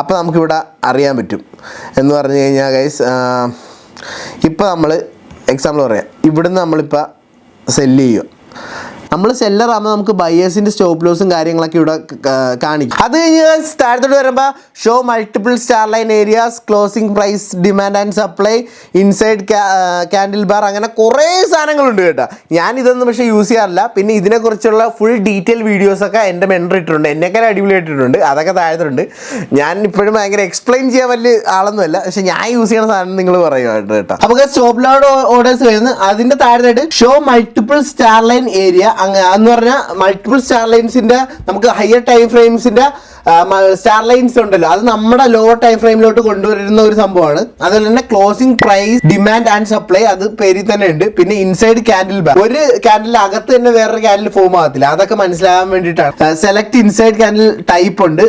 അപ്പോൾ നമുക്കിവിടെ അറിയാൻ പറ്റും. എന്ന് പറഞ്ഞു കഴിഞ്ഞാൽ ഗൈസ് ഇപ്പോൾ നമ്മൾ എക്സാമ്പിൾ പറയാം. ഇവിടുന്ന് നമ്മളിപ്പോൾ സെല്ല് ചെയ്യുക. നമ്മൾ സെല്ലറാകുമ്പോൾ നമുക്ക് ബയേഴ്സിൻ്റെ സ്റ്റോപ്പ് ലോസും കാര്യങ്ങളൊക്കെ ഇവിടെ കാണിക്കും. അത് കഴിഞ്ഞ് താഴത്തോട്ട് വരുമ്പോൾ show multiple star line areas, closing price, demand and supply, inside candle bar, അങ്ങനെ കുറേ സാധനങ്ങളുണ്ട് കേട്ടോ. ഞാനിതൊന്നും പക്ഷേ യൂസ് ചെയ്യാറില്ല. പിന്നെ ഇതിനെക്കുറിച്ചുള്ള ഫുൾ ഡീറ്റെയിൽ വീഡിയോസൊക്കെ എൻ്റെ മെൻറ്റർ ഇട്ടിട്ടുണ്ട്, എന്നെക്കാൾ അടിപൊളിയായിട്ടിട്ടുണ്ട്. അതൊക്കെ താഴത്തുണ്ട്. ഞാൻ ഇപ്പോഴും ഭയങ്കര എക്സ്പ്ലെയിൻ ചെയ്യാൻ വലിയ ആളൊന്നുമല്ല, പക്ഷേ ഞാൻ യൂസ് ചെയ്യുന്ന സാധനം നിങ്ങൾ പറയുമായിട്ട് കേട്ടോ. അപ്പോൾ സ്റ്റോപ്പ് ലോഡ് ഓർഡേഴ്സ് വരുന്നത് അതിൻ്റെ താഴത്തായിട്ട് show multiple star line area എന്ന് പറഞ്ഞാൽ മൾട്ടിപ്പിൾ സ്റ്റാർ ലൈൻസിന്റെ നമുക്ക് ഹയർ ടൈം ഫ്രെയിംസിന്റെ സ്റ്റാർ ലൈൻസ് ഉണ്ടല്ലോ, അത് നമ്മുടെ ലോവർ ടൈം ഫ്രെയിമിലോട്ട് കൊണ്ടുവരുന്ന ഒരു സംഭവമാണ്. അതുപോലെ തന്നെ closing price, demand and supply, അത് പേരിൽ തന്നെ ഉണ്ട്. പിന്നെ ഇൻസൈഡ് ക്യാൻഡിൽ ബാർ, ഒരു ക്യാൻഡിൽ അകത്ത് തന്നെ വേറൊരു ക്യാൻഡിൽ ഫോം ആകത്തില്ല. അതൊക്കെ മനസ്സിലാകാൻ വേണ്ടിയിട്ടാണ്. സെലക്ട് ഇൻസൈഡ് ക്യാൻഡിൽ ടൈപ്പ് ഉണ്ട്.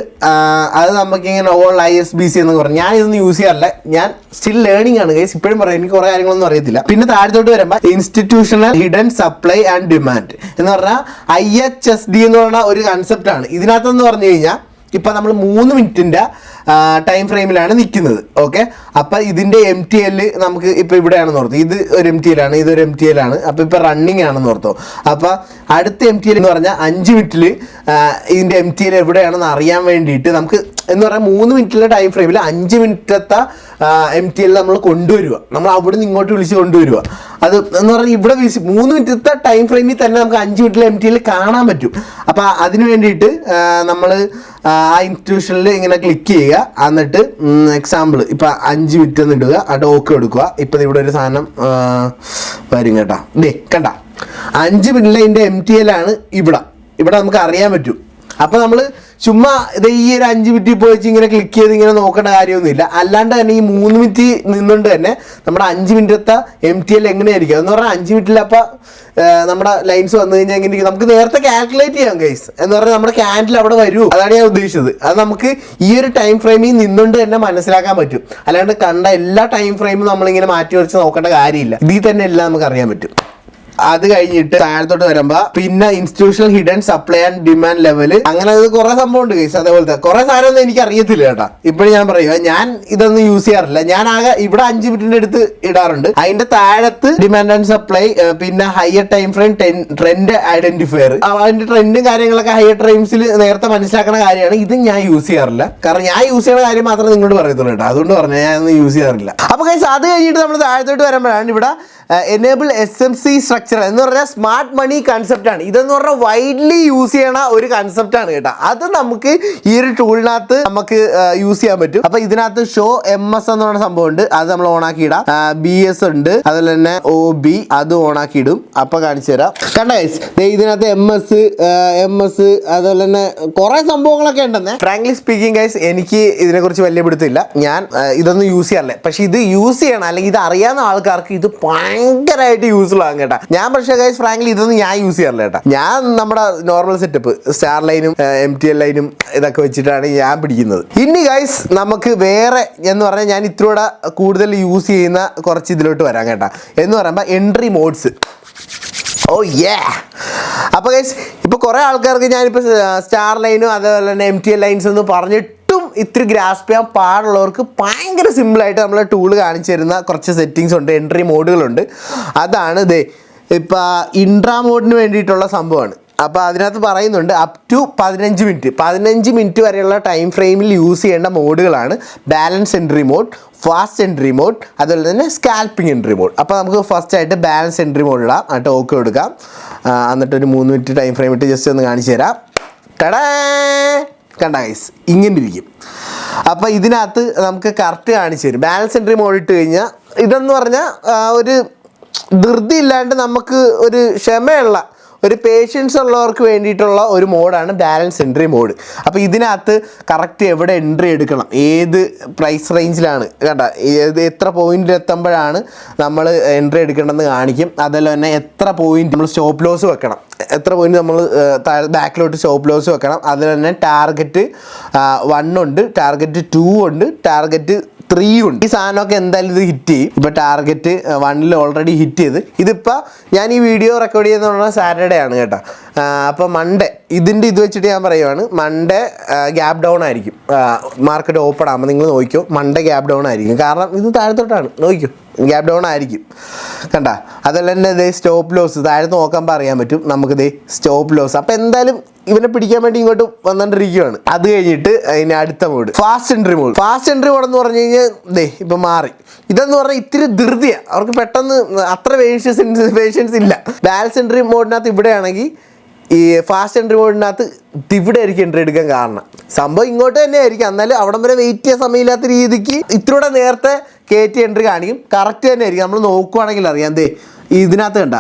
അത് നമുക്ക് ഇങ്ങനെ ഓൾ ISBC എന്ന് പറഞ്ഞു. ഞാൻ ഇതൊന്നും യൂസ് ചെയ്യാറില്ല, ഞാൻ സ്റ്റിൽ ലേണിംഗ് ആണ് ഗൈസ്. ഇപ്പോഴും പറയാം, എനിക്ക് കുറെ കാര്യങ്ങളൊന്നും അറിയത്തില്ല. പിന്നെ താഴത്തോട്ട് വരുമ്പോൾ institutional hidden supply and demand എന്ന് പറഞ്ഞാൽ IHSD എന്ന് പറഞ്ഞ ഒരു കൺസെപ്റ്റ് ആണ്. ഇതിനകത്തെന്ന് പറഞ്ഞു കഴിഞ്ഞാൽ ഇപ്പം നമ്മൾ 3 മിനിറ്റിൻ്റെ ടൈം ഫ്രെയിമിലാണ് നിൽക്കുന്നത്. ഓക്കെ, അപ്പം ഇതിൻ്റെ MTL നമുക്ക് ഇപ്പോൾ ഇവിടെയാണെന്ന് ഓർത്തു. ഇത് ഒരു MTL ആണ്, ഇതൊരു MTL ആണ്. അപ്പോൾ ഇപ്പോൾ റണ്ണിങ് ആണെന്ന് ഓർത്തോ. അപ്പോൾ അടുത്ത MTL എന്ന് പറഞ്ഞാൽ 5 മിനിറ്റിൽ ഇതിൻ്റെ MTL എവിടെയാണെന്ന് അറിയാൻ വേണ്ടിയിട്ട് നമുക്ക് എന്ന് പറഞ്ഞാൽ 3 മിനിറ്റിലെ ടൈം ഫ്രെയിമിൽ 5 മിനിറ്റത്തെ MTL നമ്മൾ കൊണ്ടുവരിക. നമ്മൾ അവിടെ നിന്ന് ഇങ്ങോട്ട് വിളിച്ച് കൊണ്ടുവരിക. അത് എന്ന് പറഞ്ഞാൽ ഇവിടെ 3 മിനിറ്റത്തെ ടൈം ഫ്രെയിമിൽ തന്നെ നമുക്ക് 5 മിനിറ്റിലെ MTL കാണാൻ പറ്റും. അപ്പോൾ അതിന് വേണ്ടിയിട്ട് നമ്മൾ ആ ഇൻസ്റ്റിറ്റ്യൂഷനിൽ ഇങ്ങനെ ക്ലിക്ക് ചെയ്യുക. എന്നിട്ട് എക്സാമ്പിൾ ഇപ്പം 5 മിനിറ്റ് എന്ന് ഇടുക, അത് ഓക്കെ എടുക്കുക. ഇപ്പം ഇവിടെ ഒരു സാധനം വരും കേട്ടോ. കണ്ട 5 മിനിറ്റിലെ ഇതിൻ്റെ MTL ആണ് ഇവിടെ നമുക്ക് അറിയാൻ പറ്റും. അപ്പോൾ നമ്മൾ ചുമ്മാ ഇത് ഈ ഒരു 5 മിനിറ്റ് ഇപ്പോൾ വെച്ച് ഇങ്ങനെ ക്ലിക്ക് ചെയ്ത് ഇങ്ങനെ നോക്കേണ്ട കാര്യമൊന്നുമില്ല. അല്ലാണ്ട് തന്നെ ഈ 3 മിനിറ്റ് നിന്നുകൊണ്ട് തന്നെ നമ്മുടെ 5 മിനിറ്റത്തെ MTL എങ്ങനെയായിരിക്കും എന്ന് പറഞ്ഞാൽ 5 മിനിറ്റിൽ അപ്പോൾ നമ്മുടെ ലൈൻസ് വന്നു കഴിഞ്ഞാൽ എങ്ങനെ നമുക്ക് നേരത്തെ കാൽക്കുലേറ്റ് ചെയ്യാം ഗൈസ്. എന്ന് പറഞ്ഞാൽ നമ്മുടെ ക്യാൻഡിൽ അവിടെ വരൂ, അതാണ് ഞാൻ ഉദ്ദേശിച്ചത്. അത് നമുക്ക് ഈ ഒരു ടൈം ഫ്രെയിമിൽ നിന്നുകൊണ്ട് തന്നെ മനസ്സിലാക്കാൻ പറ്റും. അല്ലാണ്ട് കണ്ട എല്ലാ ടൈം ഫ്രെയിമും നമ്മളിങ്ങനെ മാറ്റി വരച്ച് നോക്കേണ്ട കാര്യമില്ല. ഇതിൽ തന്നെ എല്ലാം നമുക്ക് അറിയാൻ പറ്റും. അത് കഴിഞ്ഞിട്ട് താഴത്തോട്ട് വരുമ്പോ പിന്നെ institutional hidden supply and demand level, അങ്ങനെ കുറെ സംഭവം ഉണ്ട് കേസ്. അതേപോലത്തെ കുറെ സാധനമൊന്നും എനിക്ക് അറിയത്തില്ല കേട്ടാ. ഇപ്പോഴും ഞാൻ പറയുക, ഞാൻ ഇതൊന്നും യൂസ് ചെയ്യാറില്ല. ഞാൻ ആകെ ഇവിടെ 5 മിനിറ്റിന്റെ അടുത്ത് ഇടാറുണ്ട്. അതിന്റെ താഴത്ത് ഡിമാൻഡ് ആൻഡ് സപ്ലൈ, പിന്നെ higher time frame, trend identifier, അതിന്റെ ട്രെൻഡും കാര്യങ്ങളൊക്കെ ഹയർ ടൈംസിൽ നേരത്തെ മനസ്സിലാക്കുന്ന കാര്യമാണ്. ഇത് ഞാൻ യൂസ് ചെയ്യാറില്ല, കാരണം ഞാൻ യൂസ് ചെയ്യുന്ന കാര്യം മാത്രമേ നിങ്ങളോട് പറയത്തുള്ളൂ കേട്ടോ. അതുകൊണ്ട് പറഞ്ഞാൽ ഞാൻ ഒന്നും യൂസ് ചെയ്യാറില്ല. അപ്പൊ കേസ് അത് കഴിഞ്ഞിട്ട് നമ്മൾ താഴത്തോട്ട് വരുമ്പോഴാണ് ഇവിടെ എനേബിൾ SMC സ്ട്രക്ചർ എന്ന് പറഞ്ഞാൽ സ്മാർട്ട് മണി കൺസെപ്റ്റാണ്. ഇതെന്ന് പറഞ്ഞാൽ വൈഡ്ലി യൂസ് ചെയ്യണ ഒരു കൺസെപ്റ്റാണ് കേട്ടോ. അത് നമുക്ക് ഈ ഒരു ടൂളിനകത്ത് നമുക്ക് യൂസ് ചെയ്യാൻ പറ്റും. അപ്പൊ ഇതിനകത്ത് ഷോ MS എന്ന് പറയുന്ന സംഭവം ഉണ്ട്, അത് നമ്മൾ ഓണാക്കി ഇടാം. BS ഉണ്ട്, അതുപോലെ തന്നെ OB അത് ഓണാക്കി ഇടും. അപ്പൊ കാണിച്ചു തരാം. കണ്ട ഗൈസ്, ഇതിനകത്ത് MS അതുപോലെ തന്നെ കുറെ സംഭവങ്ങളൊക്കെ ഉണ്ടെന്നേ. ഫ്രാങ്ക്ലി സ്പീക്കിംഗ് ഗൈസ്, എനിക്ക് ഇതിനെക്കുറിച്ച് വലിയ പിടുത്തമില്ല. ഞാൻ ഇതൊന്നും യൂസ് ചെയ്യാറില്ല. പക്ഷെ ഇത് യൂസ് ചെയ്യണം, അല്ലെങ്കിൽ ഇത് അറിയാവുന്ന ആൾക്കാർക്ക് ഇത് ഭയങ്കരമായിട്ട് യൂസ്ഫുൾ ആകും കേട്ടോ. ഞാൻ പക്ഷേ ഗൈസ് ഫ്രാങ്ക്ലി ഇതൊന്നും ഞാൻ യൂസ് ചെയ്യാറില്ല കേട്ടോ. ഞാൻ നമ്മുടെ നോർമൽ സെറ്റപ്പ് സ്റ്റാർ ലൈനും MTL ലൈനും ഇതൊക്കെ വെച്ചിട്ടാണ് ഞാൻ പിടിക്കുന്നത്. ഇനി ഗൈസ് നമുക്ക് വേറെ എന്ന് പറഞ്ഞാൽ ഞാൻ ഇത്രയൂടെ കൂടുതൽ യൂസ് ചെയ്യുന്ന കുറച്ച് ഇതിലോട്ട് വരാം കേട്ടോ. എന്ന് പറയുമ്പോൾ എൻട്രി മോഡ്സ്. ഓ യാ. അപ്പോൾ ഗൈസ് ഇപ്പോൾ കുറേ ആൾക്കാർക്ക് ഞാനിപ്പോൾ സ്റ്റാർ ലൈനും അതുപോലെ തന്നെ MTL ലൈൻസ് എന്ന് പറഞ്ഞിട്ടും ഇത്തിരി ഗ്രാസ്പ് ചെയ്യാൻ പാടുള്ളവർക്ക് ഭയങ്കര സിമ്പിളായിട്ട് നമ്മളെ ടൂള് കാണിച്ചു തരുന്ന കുറച്ച് സെറ്റിങ്സ് ഉണ്ട്, എൻട്രി മോഡുകളുണ്ട്. അതാണ് ഇതേ ഇപ്പോൾ ഇൻട്രാ മോഡിന് വേണ്ടിയിട്ടുള്ള സംഭവമാണ്. അപ്പോൾ അതിനകത്ത് പറയുന്നുണ്ട് അപ് ടു 15 മിനിറ്റ് വരെയുള്ള ടൈം ഫ്രെയിമിൽ യൂസ് ചെയ്യേണ്ട മോഡുകളാണ് balance entry mode, fast entry mode, അതുപോലെ തന്നെ സ്കാൽപ്പിംഗ് എൻട്രി മോഡ്. അപ്പോൾ നമുക്ക് ഫസ്റ്റ് ആയിട്ട് ബാലൻസ് എൻട്രി മോഡ് ഇടാം, എന്നിട്ട് ഓക്കെ എടുക്കാം. എന്നിട്ട് ഒരു 3 മിനിറ്റ് ടൈം ഫ്രെയിം ഇട്ട് ജസ്റ്റ് ഒന്ന് കാണിച്ചു തരാം. ടടാ, കണ്ട ഗൈസ് ഇങ്ങനെ ഇരിക്കും. അപ്പോൾ ഇതിനകത്ത് നമുക്ക് കറക്റ്റ് കാണിച്ചു തരും. ബാലൻസ് എൻട്രി മോഡ് ഇട്ട് കഴിഞ്ഞാൽ ഇതെന്ന് പറഞ്ഞാൽ ഒരു ധൃതി ഇല്ലാണ്ട് നമുക്ക് ഒരു ക്ഷമയുള്ള ഒരു പേഷ്യൻസ് ഉള്ളവർക്ക് വേണ്ടിയിട്ടുള്ള ഒരു മോഡാണ് ബാലൻസ് എൻട്രി മോഡ്. അപ്പോൾ ഇതിനകത്ത് കറക്റ്റ് എവിടെ എൻട്രി എടുക്കണം, ഏത് പ്രൈസ് റേഞ്ചിലാണ് കണ്ട, എത്ര പോയിന്റിൽ എത്തുമ്പോഴാണ് നമ്മൾ എൻട്രി എടുക്കേണ്ടതെന്ന് കാണിക്കും. അതുപോലെ തന്നെ എത്ര പോയിന്റ് നമ്മൾ സ്റ്റോപ്പ് ലോസ് വെക്കണം, എത്ര പോയിന്റ് നമ്മൾ ബാക്കിലോട്ട് സ്റ്റോപ്പ് ലോസ് വെക്കണം. അതുപോലെ തന്നെ ടാർഗറ്റ് 1 ഉണ്ട്, ടാർഗറ്റ് 2 ഉണ്ട്, ടാർഗറ്റ് 3 ഉണ്ട്. ഈ സാധനമൊക്കെ എന്തായാലും ഇത് ഹിറ്റ് ചെയ്യും. ഇപ്പോൾ ടാർഗറ്റ് 1 ഓൾറെഡി ഹിറ്റ് ചെയ്ത്. ഇതിപ്പോൾ ഞാൻ ഈ വീഡിയോ റെക്കോർഡ് ചെയ്യുന്ന പറഞ്ഞാൽ സാറ്റർഡേ ആണ് കേട്ടോ. അപ്പോൾ മൺഡേ ഇതിൻ്റെ ഇത് വെച്ചിട്ട് ഞാൻ പറയുവാണ്, മൺഡേ ഗ്യാപ് ഡൗൺ ആയിരിക്കും. മാർക്കറ്റ് ഓപ്പൺ ആകുമ്പോൾ നിങ്ങൾ നോക്കിയോ, മൺഡേ ഗ്യാപ് ഡൗൺ ആയിരിക്കും. കാരണം ഇത് താഴത്തോട്ടാണ്, നോക്കിയോ ഗ്യാപ് ഡൗൺ ആയിരിക്കും കണ്ട. അതുപോലെ തന്നെ ഇതേ സ്റ്റോപ്പ് ലോസ് താഴത്ത് നോക്കുമ്പോൾ അറിയാൻ പറ്റും നമുക്കിത് സ്റ്റോപ്പ് ലോസ്. അപ്പോൾ എന്തായാലും ഇവനെ പിടിക്കാൻ വേണ്ടി ഇങ്ങോട്ട് വന്നുകൊണ്ടിരിക്കുകയാണ്. അത് കഴിഞ്ഞിട്ട് അതിന് അടുത്ത mode fast entry mode. Fast entry mode എന്ന് പറഞ്ഞു കഴിഞ്ഞാൽ ഇപ്പം മാറി. ഇതെന്ന് പറഞ്ഞാൽ ഇത്തിരി ധൃതിയാണ്, അവർക്ക് പെട്ടെന്ന് അത്ര പേഷ്യൻസ് ഇല്ല. ബാലൻസ് എൻട്രി മോഡിനകത്ത് ഇവിടെയാണെങ്കിൽ ഈ ഫാസ്റ്റ് എൻട്രി മോഡിനകത്ത് ഇവിടെ ആയിരിക്കും എൻട്രി എടുക്കാൻ കാരണം. സംഭവം ഇങ്ങോട്ട് തന്നെ ആയിരിക്കും, എന്നാലും അവിടം വരെ വെയിറ്റ് ചെയ്യാൻ സമയമില്ലാത്ത രീതിക്ക് ഇത്രയൂടെ നേരത്തെ കയറ്റി എൻട്രി കാണിക്കും. കറക്റ്റ് തന്നെ ആയിരിക്കും. നമ്മൾ നോക്കുവാണെങ്കിൽ അറിയാം. ഇതിനകത്ത് കണ്ട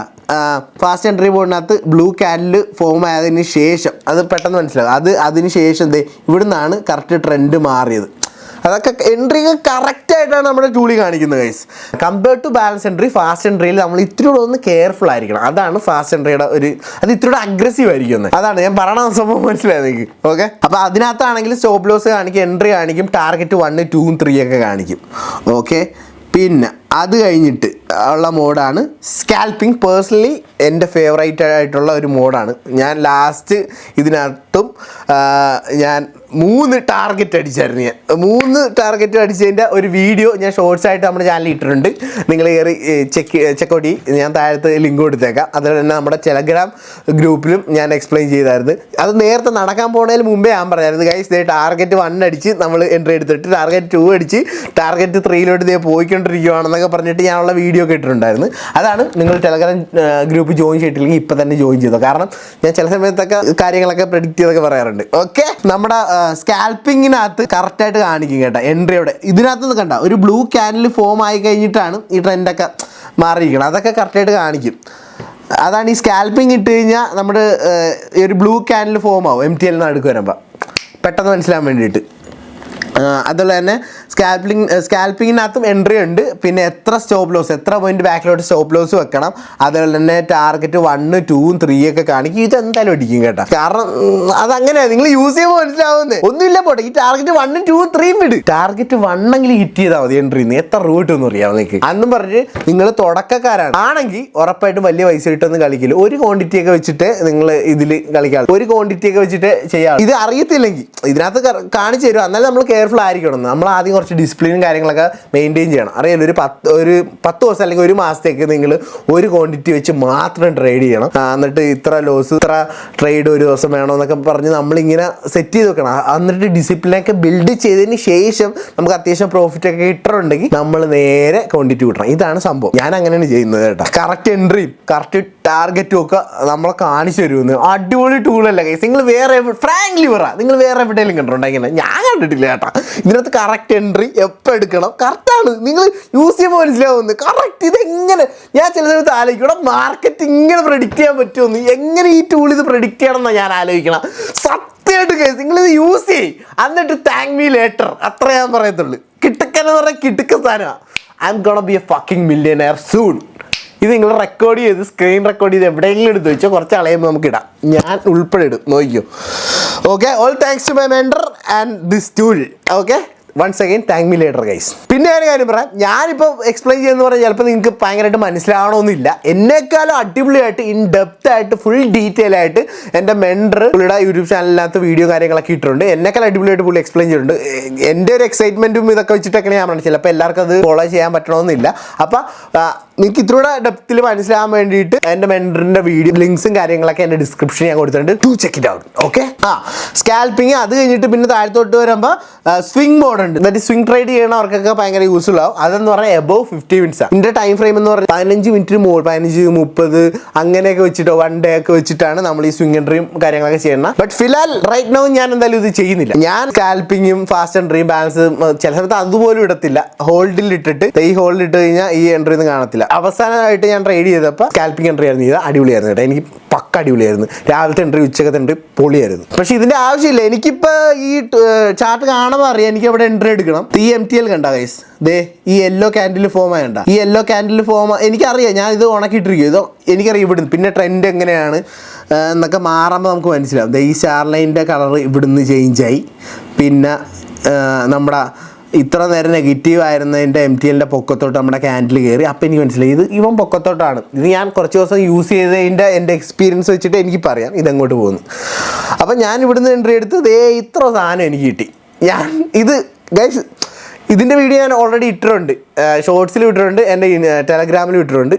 ഫാസ്റ്റ് എൻട്രി മോഡിനകത്ത് ബ്ലൂ ക്യാൻഡിൽ ഫോം ആയതിന് ശേഷം അത് പെട്ടെന്ന് മനസ്സിലാവും. അതിന് ശേഷം ഇവിടുന്നാണ് കറക്റ്റ് ട്രെൻഡ് മാറിയത്. അതൊക്കെ എൻട്രി കറക്റ്റായിട്ടാണ് നമ്മുടെ ടൂളി കാണിക്കുന്നത് guys. Compared to balance entry, fast എൻട്രിയിൽ നമ്മൾ ഇത്തിരിയോടെ ഒന്ന് കെയർഫുൾ ആയിരിക്കണം. അതാണ് ഫാസ്റ്റ് എൻട്രിയുടെ അത് ഇത്തിരിയോടെ അഗ്രസീവ് ആയിരിക്കും. അതാണ് ഞാൻ പറയണ സംഭവം, മനസ്സിലായത് നിങ്ങൾക്ക്? ഓക്കെ. അപ്പോൾ അതിനകത്താണെങ്കിൽ സ്റ്റോപ്പ് ലോസ് കാണിക്കും, എൻട്രി കാണിക്കും, ടാർഗറ്റ് 1, 2, 3 ഒക്കെ കാണിക്കും. ഓക്കെ. പിന്നെ അത് കഴിഞ്ഞിട്ട് ഉള്ള മോഡാണ് സ്കാൽപ്പിംഗ്. പേഴ്സണലി എൻ്റെ ഫേവറേറ്റ് ആയിട്ടുള്ള ഒരു മോഡാണ്. ഞാൻ ലാസ്റ്റ് ഇതിനകത്തും ഞാൻ 3 ടാർഗറ്റ് അടിച്ചായിരുന്നു. ഞാൻ 3 ടാർഗറ്റ് അടിച്ചതിൻ്റെ ഒരു വീഡിയോ ഞാൻ ഷോർട്സ് ആയിട്ട് നമ്മുടെ ചാനലിൽ ഇട്ടിട്ടുണ്ട്. നിങ്ങൾ കയറി ചെക്കൗട്ട് ചെയ്യും. ഞാൻ താഴത്ത് ലിങ്ക് കൊടുത്തേക്കാം. അതുപോലെ തന്നെ നമ്മുടെ ടെലഗ്രാം ഗ്രൂപ്പിലും ഞാൻ എക്സ്പ്ലെയിൻ ചെയ്തായിരുന്നു. അത് നേരത്തെ നടക്കാൻ പോകുന്നതിന് മുമ്പേ ഞാൻ പറയായിരുന്നു ഗൈസ്, ടാർഗറ്റ് 1 അടിച്ച് നമ്മൾ എൻട്രി എടുത്തിട്ട് ടാർഗറ്റ് 2 അടിച്ച് ടാർഗറ്റ് 3 പോയിക്കൊണ്ടിരിക്കുകയാണെന്നൊക്കെ പറഞ്ഞിട്ട് ഞാനുള്ള വീഡിയോ ഒക്കെ ഇട്ടിട്ടുണ്ടായിരുന്നു. അതാണ് നിങ്ങൾ ടെലഗ്രാം ഗ്രൂപ്പ് ജോയിൻ ചെയ്തിട്ടില്ലെങ്കിൽ ഇപ്പം തന്നെ ജോയിൻ ചെയ്തോ. കാരണം ഞാൻ ചില സമയത്തൊക്കെ കാര്യങ്ങളൊക്കെ പ്രെഡിക്റ്റ് ചെയ്തൊക്കെ പറയാറുണ്ട്. ഓക്കെ. നമ്മുടെ സ്കാൽപ്പിങ്ങിനകത്ത് കറക്റ്റായിട്ട് കാണിക്കും കേട്ടോ എൻട്രിയോടെ. ഇതിനകത്ത് കണ്ട ഒരു ബ്ലൂ ക്യാൻഡിൽ ഫോം ആയി കഴിഞ്ഞിട്ടാണ് ഈ ട്രെൻഡൊക്കെ മാറിയിരിക്കണം. അതൊക്കെ കറക്റ്റായിട്ട് കാണിക്കും. അതാണ് ഈ സ്കാൽപ്പിംഗ് ഇട്ട് കഴിഞ്ഞാൽ നമ്മുടെ ഒരു ബ്ലൂ ക്യാൻഡിൽ ഫോം ആവും MTL നടുക്ക് വരുമ്പോൾ, പെട്ടെന്ന് മനസ്സിലാൻ വേണ്ടിയിട്ട്. അതുപോലെ തന്നെ സ്കാൽപ്പിങ്ങിനകത്തും എൻട്രി ഉണ്ട്. പിന്നെ എത്ര സ്റ്റോപ്പ് ലോസ്, എത്ര പോയിന്റ് ബാക്കിലോട്ട് സ്റ്റോപ്പ് ലോസ് വെക്കണം. അതുപോലെ തന്നെ ടാർഗറ്റ് 1, 2, 3 ഒക്കെ കാണിക്കും. ഇത് എന്തായാലും അടിക്കും കേട്ടോ. കാരണം അതങ്ങനെയാണ്, നിങ്ങൾ യൂസ് ചെയ്യുമ്പോൾ മനസ്സിലാവുന്നത്. ഒന്നുമില്ല പോട്ടെ, ഈ ടാർഗറ്റ് 1, 2, 3 വിട്. ടാർഗറ്റ് 1 എങ്കിലും ഹിറ്റ് ചെയ്താൽ മതി എൻട്രിന്ന്. എത്ര രൂപ കിട്ടുമെന്ന് അറിയാം നിങ്ങൾക്ക്. അന്നും പറഞ്ഞ് നിങ്ങൾ തുടക്കക്കാരാണ് ആണെങ്കിൽ ഉറപ്പായിട്ടും വലിയ പൈസ കിട്ടുമെന്ന് കളിക്കില്ല. ഒരു ക്വാണ്ടിറ്റി ഒക്കെ വെച്ചിട്ട് നിങ്ങൾ ഇതിൽ കളിക്കാം. ഒരു ക്വാണ്ടിറ്റി ഒക്കെ വെച്ചിട്ട് ചെയ്യാം. ഇത് അറിയത്തില്ലെങ്കിൽ ഇതിനകത്ത് കാണിച്ചു തരും. എന്നാലും നമ്മൾ കെയർഫുൾ ആയിരിക്കണം. നമ്മൾ ആദ്യം കുറച്ച് ഡിസിപ്ലിനും കാര്യങ്ങളൊക്കെ മെയിൻറ്റെയിൻ ചെയ്യണം. അറിയാലോ, ഒരു 10 ദിവസം അല്ലെങ്കിൽ ഒരു മാസത്തേക്ക് നിങ്ങൾ ഒരു ക്വാണ്ടിറ്റി വെച്ച് മാത്രം ട്രേഡ് ചെയ്യണം. എന്നിട്ട് ഇത്ര ലോസ് ഇത്ര ട്രേഡ് ഒരു ദിവസം വേണമെന്നൊക്കെ പറഞ്ഞ് നമ്മളിങ്ങനെ സെറ്റ് ചെയ്ത് വെക്കണം. എന്നിട്ട് ഡിസിപ്ലിനൊക്കെ ബിൽഡ് ചെയ്തതിന് ശേഷം നമുക്ക് അത്യാവശ്യം പ്രോഫിറ്റ് ഒക്കെ കിട്ടുന്നുണ്ടെങ്കിൽ നമ്മൾ നേരെ ക്വാണ്ടിറ്റി കൂട്ടണം. ഇതാണ് സംഭവം. ഞാൻ അങ്ങനെയാണ് ചെയ്യുന്നത് കേട്ടോ. കറക്റ്റ് എൻട്രിയും കറക്റ്റ് ടാർഗറ്റും ഒക്കെ നമ്മളെ കാണിച്ചു തരുമെന്ന്. അടിപൊളി ടൂളല്ല ഗൈസ്. നിങ്ങൾ വേറെ ഫ്രാങ്ക്ലി പറ, നിങ്ങൾ വേറെ എവിടെയെങ്കിലും കണ്ടിട്ടുണ്ടെങ്കിൽ ഞാൻ കണ്ടിട്ടില്ല കേട്ടോ. ഇതിനകത്ത് കറക്റ്റ് എൻട്രി എപ്പോൾ എടുക്കണം കറക്റ്റാണ്. നിങ്ങൾ യൂസ് ചെയ്യുമ്പോൾ മനസ്സിലാവുന്നത് കറക്റ്റ്. ഇതെങ്ങനെ ഞാൻ ചില സമയത്ത് ആലോചിക്കണം, മാർക്കറ്റ് ഇങ്ങനെ പ്രെഡിക്റ്റ് ചെയ്യാൻ പറ്റുമെന്ന്. എങ്ങനെ ഈ ടൂൾ ഇത് പ്രെഡിക്റ്റ് ചെയ്യണമെന്നാണ് ഞാൻ ആലോചിക്കണം. സത്യമായിട്ട് ഗൈസ് നിങ്ങളിത് യൂസ് ചെയ്യും, എന്നിട്ട് താങ്ക് മീ ലേറ്റർ. അത്ര ഞാൻ പറയത്തുള്ളൂ. കിട്ടുക്കെന്ന് പറഞ്ഞാൽ കിട്ടുക്ക സാധനമാണ്. I M gonna B A fucking millionaire soon. ഇത് നിങ്ങൾ റെക്കോർഡ് ചെയ്ത് സ്ക്രീൻ റെക്കോർഡ് ചെയ്ത് എവിടെയെങ്കിലും എടുത്ത് വെച്ചോ, കുറച്ച് അളയുമ്പോൾ നമുക്ക് ഇടാം. ഞാൻ ഉൾപ്പെടെ ഇടും, നോക്കിയോ. Okay, all thanks to my mentor and this tool. Okay, once again thank me later guys. പിന്നെ ഒരു കാര്യം പറയാം, ഞാനിപ്പോൾ എക്സ്പ്ലെയിൻ ചെയ്യുന്ന പറഞ്ഞാൽ ചിലപ്പോൾ നിങ്ങൾക്ക് ഭയങ്കരമായിട്ട് മനസ്സിലാവണമെന്നില്ല. എന്നെക്കാളും അടിപൊളിയായിട്ട് ഇൻ ഡെപ്ത് ആയിട്ട് ഫുൾ ഡീറ്റെയിൽ ആയിട്ട് എൻ്റെ മെൻറ്റർ പുള്ളിയുടെ യൂട്യൂബ് ചാനലിനകത്ത് വീഡിയോ കാര്യങ്ങളൊക്കെ ഇട്ടിട്ടുണ്ട്. എന്നെക്കാളും അടിപൊളിയായിട്ട് പുള്ളി എക്സ്പ്ലെയിൻ ചെയ്തിട്ടുണ്ട്. എൻ്റെ ഒരു എക്സൈറ്റ്മെൻറ്റും ഇതൊക്കെ വെച്ചിട്ടൊക്കെയാണ് ഞാൻ പറഞ്ഞത്. ചിലപ്പോൾ എല്ലാവർക്കും അത് ഫോളോ ചെയ്യാൻ പറ്റണമെന്നില്ല. അപ്പം നിങ്ങൾക്ക് ഇത്രയൂടെ ഡെപ്തിൽ മനസ്സിലാകാൻ വേണ്ടിയിട്ട് എൻ്റെ മെൻറ്ററിൻ്റെ വീഡിയോ ലിങ്ക്സും കാര്യങ്ങളൊക്കെ എൻ്റെ ഡിസ്ക്രിപ്ഷനിൽ ഞാൻ കൊടുത്തിട്ടുണ്ട്. To check it out. Okay, scalping അത് കഴിഞ്ഞിട്ട് പിന്നെ താഴത്തോട്ട് വരുമ്പോൾ സ്വിംഗ് മോഡ് ഉണ്ട്. എന്നിട്ട് സ്വിംഗ് ട്രേഡ് ചെയ്യണവർക്കൊക്കെ ഭയങ്കര യൂസ്ഫുൾ ആവും. അതെന്ന് പറഞ്ഞാൽ എബോവ് 50 മിനിറ്റ്സ് ആണ്. ഇതിൻ്റെ ടൈം ഫ്രെയിം എന്ന് പറഞ്ഞാൽ 15 മിനിറ്റിന് 15, 30 അങ്ങനെയൊക്കെ വെച്ചിട്ടോ 1 ഡേ ഒക്കെ വെച്ചിട്ടാണ് നമ്മൾ ഈ സ്വിംഗ് എൻട്രിയും കാര്യങ്ങളൊക്കെ ചെയ്യണം. ബട്ട് ഫിലാൽ റൈറ്റ് നൗ ഞാൻ എന്തായാലും ഇത് ചെയ്യുന്നില്ല. ഞാൻ സ്കാൽപ്പിങ്ങും ഫാസ്റ്റ് എൻട്രിയും ബാലൻസ് ചില സമയത്ത് അതുപോലും ഇടത്തില്ല. ഹോൾഡിൽ ഇട്ടിട്ട് ഈ ഹോൾഡിൽ ഇട്ട് കഴിഞ്ഞാൽ ഈ എൻട്രി ഒന്നും കാണത്തില്ല. അവസാനമായിട്ട് ഞാൻ ട്രേഡ് ചെയ്തപ്പോൾ സ്കാൽപ്പിംഗ് എൻട്രി ആയിരുന്നു ചെയ്തത്. അടിപൊളിയായിരുന്നു കേട്ടോ. എനിക്ക് പക്ക അടിപൊളിയായിരുന്നു. രാവിലത്തെ എൻട്രി ഉച്ചക്കത്തെ എൻട്രി പൊളിയായിരുന്നു. പക്ഷെ ഇതിൻ്റെ ആവശ്യമില്ല. എനിക്കിപ്പോൾ ഈ ചാർട്ട് കാണുമ്പോൾ അറിയാം എനിക്ക് അവിടെ എൻട്രി എടുക്കണം. ഈ MTL കണ്ട ഗൈസ്, ദേ ഈ യെല്ലോ ക്യാൻഡിൽ ഫോം ആയണ്ട. ഈ യെല്ലോ ക്യാൻഡിൽ ഫോം എനിക്കറിയാം. ഞാൻ ഇത് ഉണക്കിയിട്ടിരിക്കും. ഇതോ എനിക്കറിയാം ഇവിടുന്ന്. പിന്നെ ട്രെൻഡ് എങ്ങനെയാണ് എന്നൊക്കെ മാറുമ്പോൾ നമുക്ക് മനസ്സിലാവും. ഈ സ്റ്റാർ ലൈനിൻ്റെ കളർ ഇവിടുന്ന് ചേഞ്ചായി. പിന്നെ നമ്മുടെ ഇത്ര നേരം നെഗറ്റീവ് ആയിരുന്നതിൻ്റെ MTLൻ്റെ പൊക്കത്തോട്ട് നമ്മുടെ ക്യാൻഡിൽ കയറി. അപ്പോൾ എനിക്ക് മനസ്സിലായി ഇത് ഇവൻ പൊക്കത്തോട്ടാണ്. ഇത് ഞാൻ കുറച്ച് ദിവസം യൂസ് ചെയ്തതിൻ്റെ എൻ്റെ എക്സ്പീരിയൻസ് വെച്ചിട്ട് എനിക്ക് പറയാം ഇതെങ്ങോട്ട് പോകുന്നു. അപ്പോൾ ഞാൻ ഇവിടുന്ന് എൻട്രി എടുത്ത് ദേ ഇത്ര സാധനം എനിക്ക് കിട്ടി. ഞാൻ ഇത് ഗൈസ് ഇതിൻ്റെ വീഡിയോ ഞാൻ ഓൾറെഡി ഇട്ടിട്ടുണ്ട്. ഷോർട്സിൽ ഇട്ടിട്ടുണ്ട്, എൻ്റെ ടെലഗ്രാമിൽ ഇട്ടിട്ടുണ്ട്.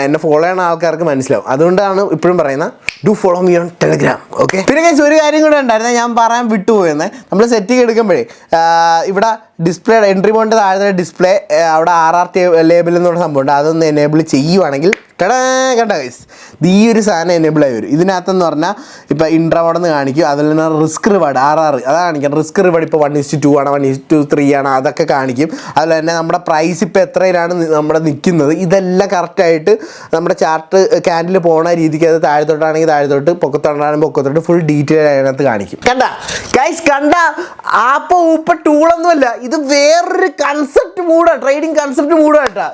എന്നെ ഫോളോ ചെയ്യുന്ന ആൾക്കാർക്ക് മനസ്സിലാവും. അതുകൊണ്ടാണ് ഇപ്പോഴും പറയുന്നത് do follow me on Telegram. Okay, പിന്നെ ഗൈസ് ഒരു കാര്യം കൂടെ ഉണ്ടായിരുന്നത് ഞാൻ പറയാൻ വിട്ടുപോയെന്ന്. നമ്മൾ സെറ്റിംഗ് എടുക്കുമ്പോഴേ ഇവിടെ ഡിസ്പ്ലേ എൻട്രി പോയിന്റ് താഴത്തെ ഡിസ്പ്ലേ അവിടെ RR ലേബിൾ എന്നുള്ള സംഭവമുണ്ട്. അതൊന്ന് എനേബിൾ ചെയ്യുവാണെങ്കിൽ കണ്ട ഗൈസ് ഈ ഒരു സാധനം എനേബിൾ ആയി വരും. ഇതിനകത്തെന്ന് പറഞ്ഞാൽ ഇപ്പോൾ ഇൻട്രാവോടെന്ന് കാണിക്കും. അതിൽ നിന്ന് റിസ്ക് റിവാർഡ് RR അത് കാണിക്കാം. റിസ്ക് റിവാർഡ് ഇപ്പോൾ 1:2 ആണ്, 1:3 ആണ്, അതൊക്കെ കാണിക്കും. അതുപോലെ തന്നെ നമ്മുടെ പ്രൈസ് ഇപ്പോൾ എത്രയിലാണ് നമ്മുടെ നിൽക്കുന്നത് ഇതെല്ലാം കറക്റ്റായിട്ട് നമ്മുടെ ചാർട്ട് ക്യാൻഡിൽ പോണ രീതിക്ക് അത് താഴത്തോട്ടാണെങ്കിൽ താഴത്തോട്ട്, പൊക്കത്തോട്ടാണെങ്കിൽ പൊക്കത്തോട്ട് ഫുൾ ഡീറ്റെയിൽ അതിനകത്ത് കാണിക്കും. കണ്ട ഗൈസ്, കണ്ട ആപ്പ ഊപ്പ ടൂളൊന്നുമല്ല. ഇത് വേറൊരു കൺസെപ്റ്റ് മൂടാണ്, ട്രേഡിങ് കൺസെപ്റ്റ് മൂടാട്ടാ.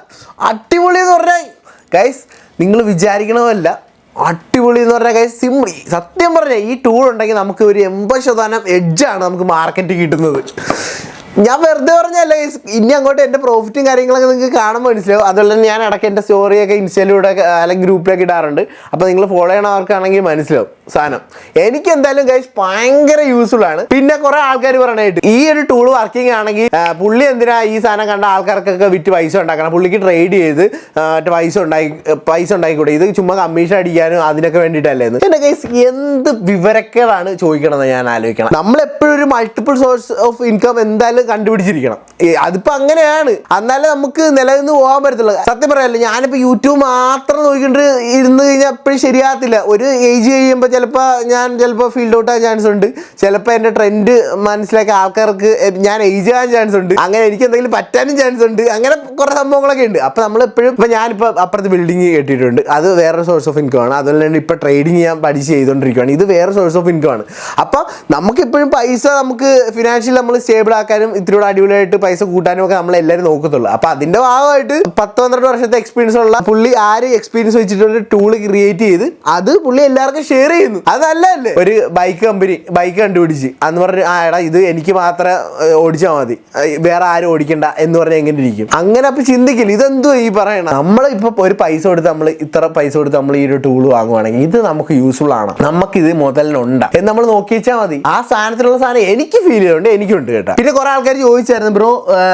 അടിപൊളി എന്ന് പറഞ്ഞാൽ ഗൈസ് നിങ്ങൾ വിചാരിക്കണമല്ല, അടിപൊളി എന്ന് പറഞ്ഞാൽ ഗൈസ് സിമ്പിൾ. സത്യം പറഞ്ഞാൽ ഈ ടൂൾ ഉണ്ടെങ്കിൽ നമുക്ക് ഒരു 80% എഡ്ജാണ് നമുക്ക് മാർക്കറ്റ് കിട്ടുന്നത്. ഞാൻ വെറുതെ പറഞ്ഞല്ല ഗൈസ്. ഇനി അങ്ങോട്ട് എൻ്റെ പ്രോഫിറ്റും കാര്യങ്ങളൊക്കെ നിങ്ങൾക്ക് കാണുമ്പോൾ മനസ്സിലാവും. അതുപോലെ തന്നെ ഞാൻ ഇടയ്ക്ക് എൻ്റെ സ്റ്റോറിയൊക്കെ ഇൻസ്റ്റയിലൂടെ അല്ലെങ്കിൽ ഗ്രൂപ്പിലൊക്കെ ഇടാറുണ്ട്. അപ്പോൾ നിങ്ങൾ ഫോളോ ചെയ്യണവർക്കാണെങ്കിൽ മനസ്സിലാവും സാധനം. എനിക്ക് എന്തായാലും ഗൈസ് ഭയങ്കര യൂസ്ഫുൾ ആണ്. പിന്നെ കുറെ ആൾക്കാർ പറയണായിട്ട് ഈ ഒരു ടൂൾ വർക്കിംഗ് ആണെങ്കിൽ പുള്ളി എന്തിനാ ഈ സാധനം കണ്ട ആൾക്കാർക്കൊക്കെ വിറ്റ് പൈസ ഉണ്ടാക്കണം, പുള്ളിക്ക് ട്രേഡ് ചെയ്ത് പൈസ ഉണ്ടാക്കിക്കൂടെ, ഇത് ചുമ്മാ കമ്മീഷൻ അടിക്കാനും അതിനൊക്കെ വേണ്ടിയിട്ടല്ലേ എന്ന്. എൻ്റെ ഗൈസ് എന്ത് വിവരക്കേടാണ് ചോദിക്കണമെന്ന് ഞാൻ ആലോചിക്കണം. നമ്മളെപ്പോഴും ഒരു മൾട്ടിപ്പിൾ സോഴ്സ് ഓഫ് ഇൻകം എന്തായാലും കണ്ടുപിടിച്ചിരിക്കണം. അതിപ്പോൾ അങ്ങനെയാണ്, എന്നാലും നമുക്ക് നിലനിന്ന് പോകാൻ പറ്റത്തുള്ളൂ. സത്യം പറയാമല്ലോ, ഞാനിപ്പോൾ യൂട്യൂബ് മാത്രം നോക്കിയിട്ട് ഇരുന്ന് കഴിഞ്ഞാൽ എപ്പോഴും ശരിയാകത്തില്ല. ഒരു ഏജ് കഴിയുമ്പോൾ ചിലപ്പോൾ ഫീൽഡ് ഔട്ട് ആകാൻ ചാൻസ് ഉണ്ട്. ചിലപ്പോൾ എൻ്റെ ട്രെൻഡ് മനസ്സിലാക്കിയ ആൾക്കാർക്ക് ഞാൻ ഏജ് ആകാൻ ചാൻസ് ഉണ്ട്. അങ്ങനെ എനിക്ക് എന്തെങ്കിലും പറ്റാനും ചാൻസ് ഉണ്ട്. അങ്ങനെ കുറേ സംഭവങ്ങളൊക്കെ ഉണ്ട്. അപ്പോൾ നമ്മളെപ്പോഴും ഇപ്പോൾ ഞാനിപ്പോൾ അപ്പുറത്ത് ബിൽഡിങ് കെട്ടിയിട്ടുണ്ട്, അത് വേറെ സോഴ്സ് ഓഫ് ഇൻകം ആണ്. അതുപോലെ തന്നെ ഇപ്പോൾ ട്രേഡിങ് ഞാൻ പഠിച്ച് ചെയ്തുകൊണ്ടിരിക്കുകയാണ്, ഇത് വേറെ സോഴ്സ് ഓഫ് ഇൻകം ആണ്. അപ്പോൾ നമുക്കെപ്പോഴും പൈസ നമുക്ക് ഫിനാൻഷ്യലി നമ്മൾ സ്റ്റേബിൾ ആക്കാനും ഇത്തിരി അടിപൊളിയായിട്ട് പൈസ കൂട്ടാനും ഒക്കെ നമ്മളെല്ലാവരും നോക്കത്തുള്ളൂ. അപ്പോൾ അതിൻ്റെ ഭാഗമായിട്ട് 10-12 വർഷത്തെ എക്സ്പീരിയൻസ് ഉള്ള പുള്ളി എക്സ്പീരിയൻസ് വെച്ചിട്ടൊരു ടൂൾ ക്രിയേറ്റ് ചെയ്ത് അത് പുള്ളി എല്ലാവർക്കും ഷെയർ ചെയ്തു. ചെയ്യുന്നു. അതല്ലേ ഒരു ബൈക്ക് കണ്ടുപിടിച്ച് അന്ന് പറഞ്ഞ് എടാ ഇത് എനിക്ക് മാത്രം ഓടിച്ചാൽ മതി, വേറെ ആരും ഓടിക്കണ്ട എന്ന് പറഞ്ഞാൽ എങ്ങനെ ഇരിക്കും? അങ്ങനെ അപ്പൊ ചിന്തിക്കില്ല. ഇതെന്തോ ഈ പറയണം, നമ്മൾ ഇപ്പൊ ഒരു പൈസ കൊടുത്ത് നമ്മൾ ഇത്ര പൈസ കൊടുത്ത് നമ്മൾ ഈ ഒരു ടൂൾ വാങ്ങുവാണെങ്കിൽ ഇത് നമുക്ക് യൂസ്ഫുൾ ആണ്, നമുക്കിത് മുതലിനുണ്ട എന്ന് നമ്മൾ നോക്കി വെച്ചാൽ മതി. ആ സാധനത്തിലുള്ള സാധനം എനിക്ക് ഫീൽ ചെയ്യുന്നുണ്ട്, എനിക്കുണ്ട് കേട്ടോ. പിന്നെ കുറെ ആൾക്കാർ ചോദിച്ചായിരുന്നു ബ്രോ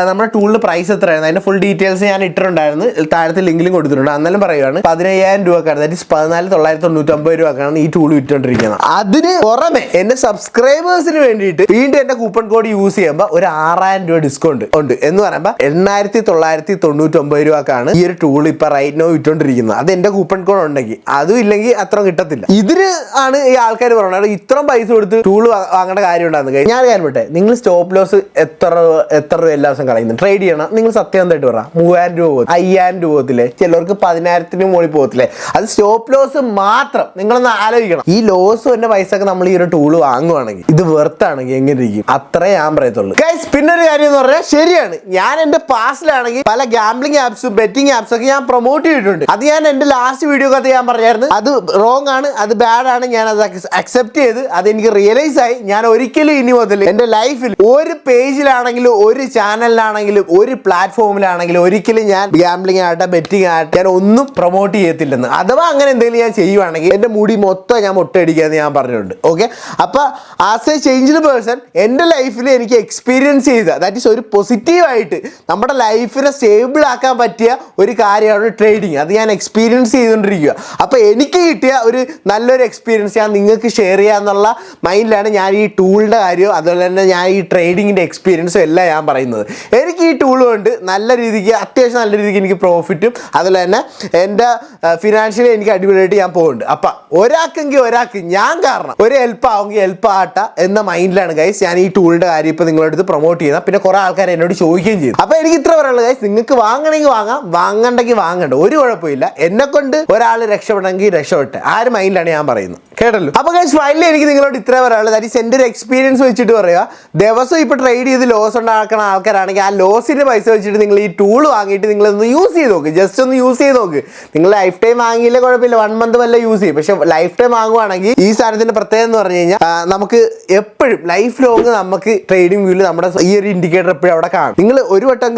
നമ്മുടെ ടൂളിന് പ്രൈസ് എത്രയായിരുന്നു, അതിന്റെ ഫുൾ ഡീറ്റെയിൽസ് ഞാൻ ഇട്ടിട്ടുണ്ടായിരുന്നു, താഴത്തെ ലിങ്കിലും കൊടുത്തിട്ടുണ്ട്. അന്നേരം പറയുകയാണ് 15,000 രൂപക്കാണ്, ദാറ്റ് ഈസ് 14,990 രൂപക്കാണ് ഈ ടൂൾ വിറ്റുകൊണ്ടിരിക്കുന്നത്. അതിന് പുറമെ എന്റെ സബ്സ്ക്രൈബേഴ്സിന് വേണ്ടിയിട്ട് വീണ്ടും എന്റെ കൂപ്പൺ കോഡ് യൂസ് ചെയ്യുമ്പോൾ ഒരു 6,000 രൂപ ഡിസ്കൗണ്ട് ഉണ്ട് എന്ന് പറയുമ്പോൾ 8,999 രൂപക്കാണ് ഈ ഒരു ടൂൾ ഇപ്പൊ റൈറ്റ് നോ വിറ്റുകൊണ്ടിരിക്കുന്നത്. അത് എന്റെ കൂപ്പൺ കോഡ് ഉണ്ടെങ്കിൽ, അതും ഇല്ലെങ്കിൽ അത്ര കിട്ടത്തില്ല. ഇതിന് ആണ് ഈ ആൾക്കാർ പറയുന്നത് ഇത്രയും പൈസ കൊടുത്ത് ടൂൾ വാങ്ങേണ്ട കാര്യം ഉണ്ടാകുന്നത്. ഞാൻ കാര്യം പറ്റേ, നിങ്ങൾ സ്റ്റോപ്പ് ലോസ് എത്ര രൂപ എല്ലാ ദിവസം കളയുന്നു ട്രേഡ് ചെയ്യണം, നിങ്ങൾ സത്യമായിട്ട് പറ 3,000 രൂപ 5,000 രൂപ പോകത്തില്ലേ, ചിലർക്ക് 10,000 മുകളിൽ പോകത്തില്ലേ? അത് സ്റ്റോപ്പ് ലോസ് മാത്രം. നിങ്ങളൊന്ന് ആലോചിക്കണം, ഈ ലോസ് എന്റെ പൈസ ഒക്കെ നമ്മൾ ഈ ഒരു ടൂൾ വാങ്ങുവാണെങ്കിൽ ഇത് വെർത്താണെങ്കിൽ എങ്ങനെ ഇരിക്കും? അത്രേ ഞാൻ പറയത്തുള്ളൂ ഗൈസ്. പിന്നെ ഒരു കാര്യം എന്ന് പറഞ്ഞാൽ ശരിയാണ്, ഞാൻ എന്റെ പാസ്റ്റിലാണെങ്കിൽ പല ഗാംബ്ലിംഗ് ആപ്സും ബെറ്റിംഗ് ആപ്സും ഒക്കെ ഞാൻ പ്രൊമോട്ട് ചെയ്തിട്ടുണ്ട്. അത് ഞാൻ എന്റെ ലാസ്റ്റ് വീഡിയോ ഒക്കെ ഞാൻ പറഞ്ഞായിരുന്നു അത് റോങ് ആണ്, അത് ബാഡ് ആണ്. ഞാൻ അത് അക്സെപ്റ്റ് ചെയ്ത് അതെനിക്ക് റിയലൈസ് ആയി. ഞാൻ ഒരിക്കലും ഇനി മുതൽ എന്റെ ലൈഫിൽ ഒരു പേജിലാണെങ്കിലും ഒരു ചാനലിലാണെങ്കിലും ഒരു പ്ലാറ്റ്ഫോമിലാണെങ്കിലും ഒരിക്കലും ഞാൻ ഗാംബ്ലിംഗ് ആകട്ടെ ബെറ്റിംഗ് ആകട്ടെ ഞാൻ ഒന്നും പ്രൊമോട്ട് ചെയ്യത്തില്ലെന്ന്. അഥവാ അങ്ങനെ എന്തെങ്കിലും ഞാൻ ചെയ്യുവാണെങ്കിൽ എന്റെ മുടി മൊത്തം ഞാൻ മൊട്ടയടിക്കാന്ന് ഞാൻ പറഞ്ഞിട്ടുണ്ട്. ഓക്കെ, അപ്പൊ ആസ് എ ചേഞ്ച്ഡ് പേഴ്സൺ എന്റെ ലൈഫിൽ എനിക്ക് എക്സ്പീരിയൻസ് ചെയ്ത ദാറ്റ് ഈസ് ഒരു പോസിറ്റീവായിട്ട് നമ്മുടെ ലൈഫിനെ സ്റ്റേബിൾ ആക്കാൻ പറ്റിയ ഒരു കാര്യമാണ് ട്രേഡിങ്. അത് ഞാൻ എക്സ്പീരിയൻസ് ചെയ്തുകൊണ്ടിരിക്കുക. അപ്പൊ എനിക്ക് കിട്ടിയ ഒരു നല്ലൊരു എക്സ്പീരിയൻസ് ഞാൻ നിങ്ങൾക്ക് ഷെയർ ചെയ്യാന്നുള്ള മൈൻഡിലാണ് ഞാൻ ഈ ടൂളിന്റെ കാര്യം അതുപോലെ തന്നെ ഞാൻ ഈ ട്രേഡിങ്ങിന്റെ എക്സ്പീരിയൻസും എല്ലാം ഞാൻ പറയുന്നത്. എനിക്ക് ഈ ടൂൾ കൊണ്ട് നല്ല രീതിക്ക് അത്യാവശ്യം നല്ല രീതിക്ക് എനിക്ക് പ്രോഫിറ്റും അതുപോലെ തന്നെ എൻ്റെ ഫിനാൻഷ്യലി എനിക്ക് അടിപൊളിയായിട്ട് ഞാൻ പോകുന്നുണ്ട്. അപ്പം ഒരാൾക്ക് ഞാൻ കാരണം ഒരു ഹെൽപ്പ് ആവുമെങ്കിൽ ഹെൽപ്പ് ആട്ട എന്ന മൈൻഡിലാണ് ഗൈസ് ഞാൻ ഈ ടൂളിന്റെ കാര്യം ഇപ്പം നിങ്ങളുടെ അടുത്ത് പ്രൊമോട്ട് ചെയ്യുന്നത്. പിന്നെ കുറെ ആൾക്കാർ എന്നോട് ചോദിക്കുകയും ചെയ്തു. അപ്പം എനിക്ക് ഇത്ര പറയാനുള്ളത് ഗൈസ്, നിങ്ങൾക്ക് വാങ്ങണമെങ്കിൽ വാങ്ങാം, വാങ്ങണ്ടെങ്കിൽ വാങ്ങണ്ട, ഒരു കുഴപ്പമില്ല. എന്നെ കൊണ്ട് ഒരാൾ രക്ഷപ്പെടണമെങ്കിൽ രക്ഷപ്പെട്ടെ, ആ ഒരു മൈൻഡിലാണ് ഞാൻ പറയുന്നത്. കേട്ടല്ലോ? അപ്പൊ ഗൈസ് ഫൈനലി എനിക്ക് നിങ്ങളോട് ഇത്ര പറയാനുള്ളത്, ദാറ്റ് ഈസ് എൻ്റെ ഒരു എക്സ്പീരിയൻസ് വെച്ചിട്ട് പറയുക. ദിവസം ഇപ്പൊ ട്രേഡ് ചെയ്ത് ലോസ് ഉണ്ടാക്കുന്ന ആൾക്കാരാണെങ്കിൽ ആ ലോസിന്റെ പൈസ വെച്ചിട്ട് നിങ്ങൾ ഈ ടൂൾ വാങ്ങിയിട്ട് നിങ്ങളൊന്ന് യൂസ് ചെയ്ത് നോക്ക്, ജസ്റ്റ് ഒന്ന് യൂസ് ചെയ്ത് നോക്ക്. നിങ്ങൾ ലൈഫ് ടൈം വാങ്ങിയില്ലേ കുഴപ്പമില്ല, 1 മന്ത് വല്ല യൂസ് ചെയ്യും. പക്ഷെ ലൈഫ് ടൈം വാങ്ങുവാണെങ്കിൽ ഈ സാധനത്തിന്റെ പ്രത്യേകത എന്ന് പറഞ്ഞു കഴിഞ്ഞാൽ നമുക്ക് എപ്പോഴും ലൈഫ് ലോങ് നമുക്ക് ട്രേഡിംഗ് വ്യൂവിൽ നമ്മുടെ ഈ ഒരു ഇൻഡിക്കേറ്റർ എപ്പോഴും അവിടെ കാണും. നിങ്ങൾ ഒരു വട്ടം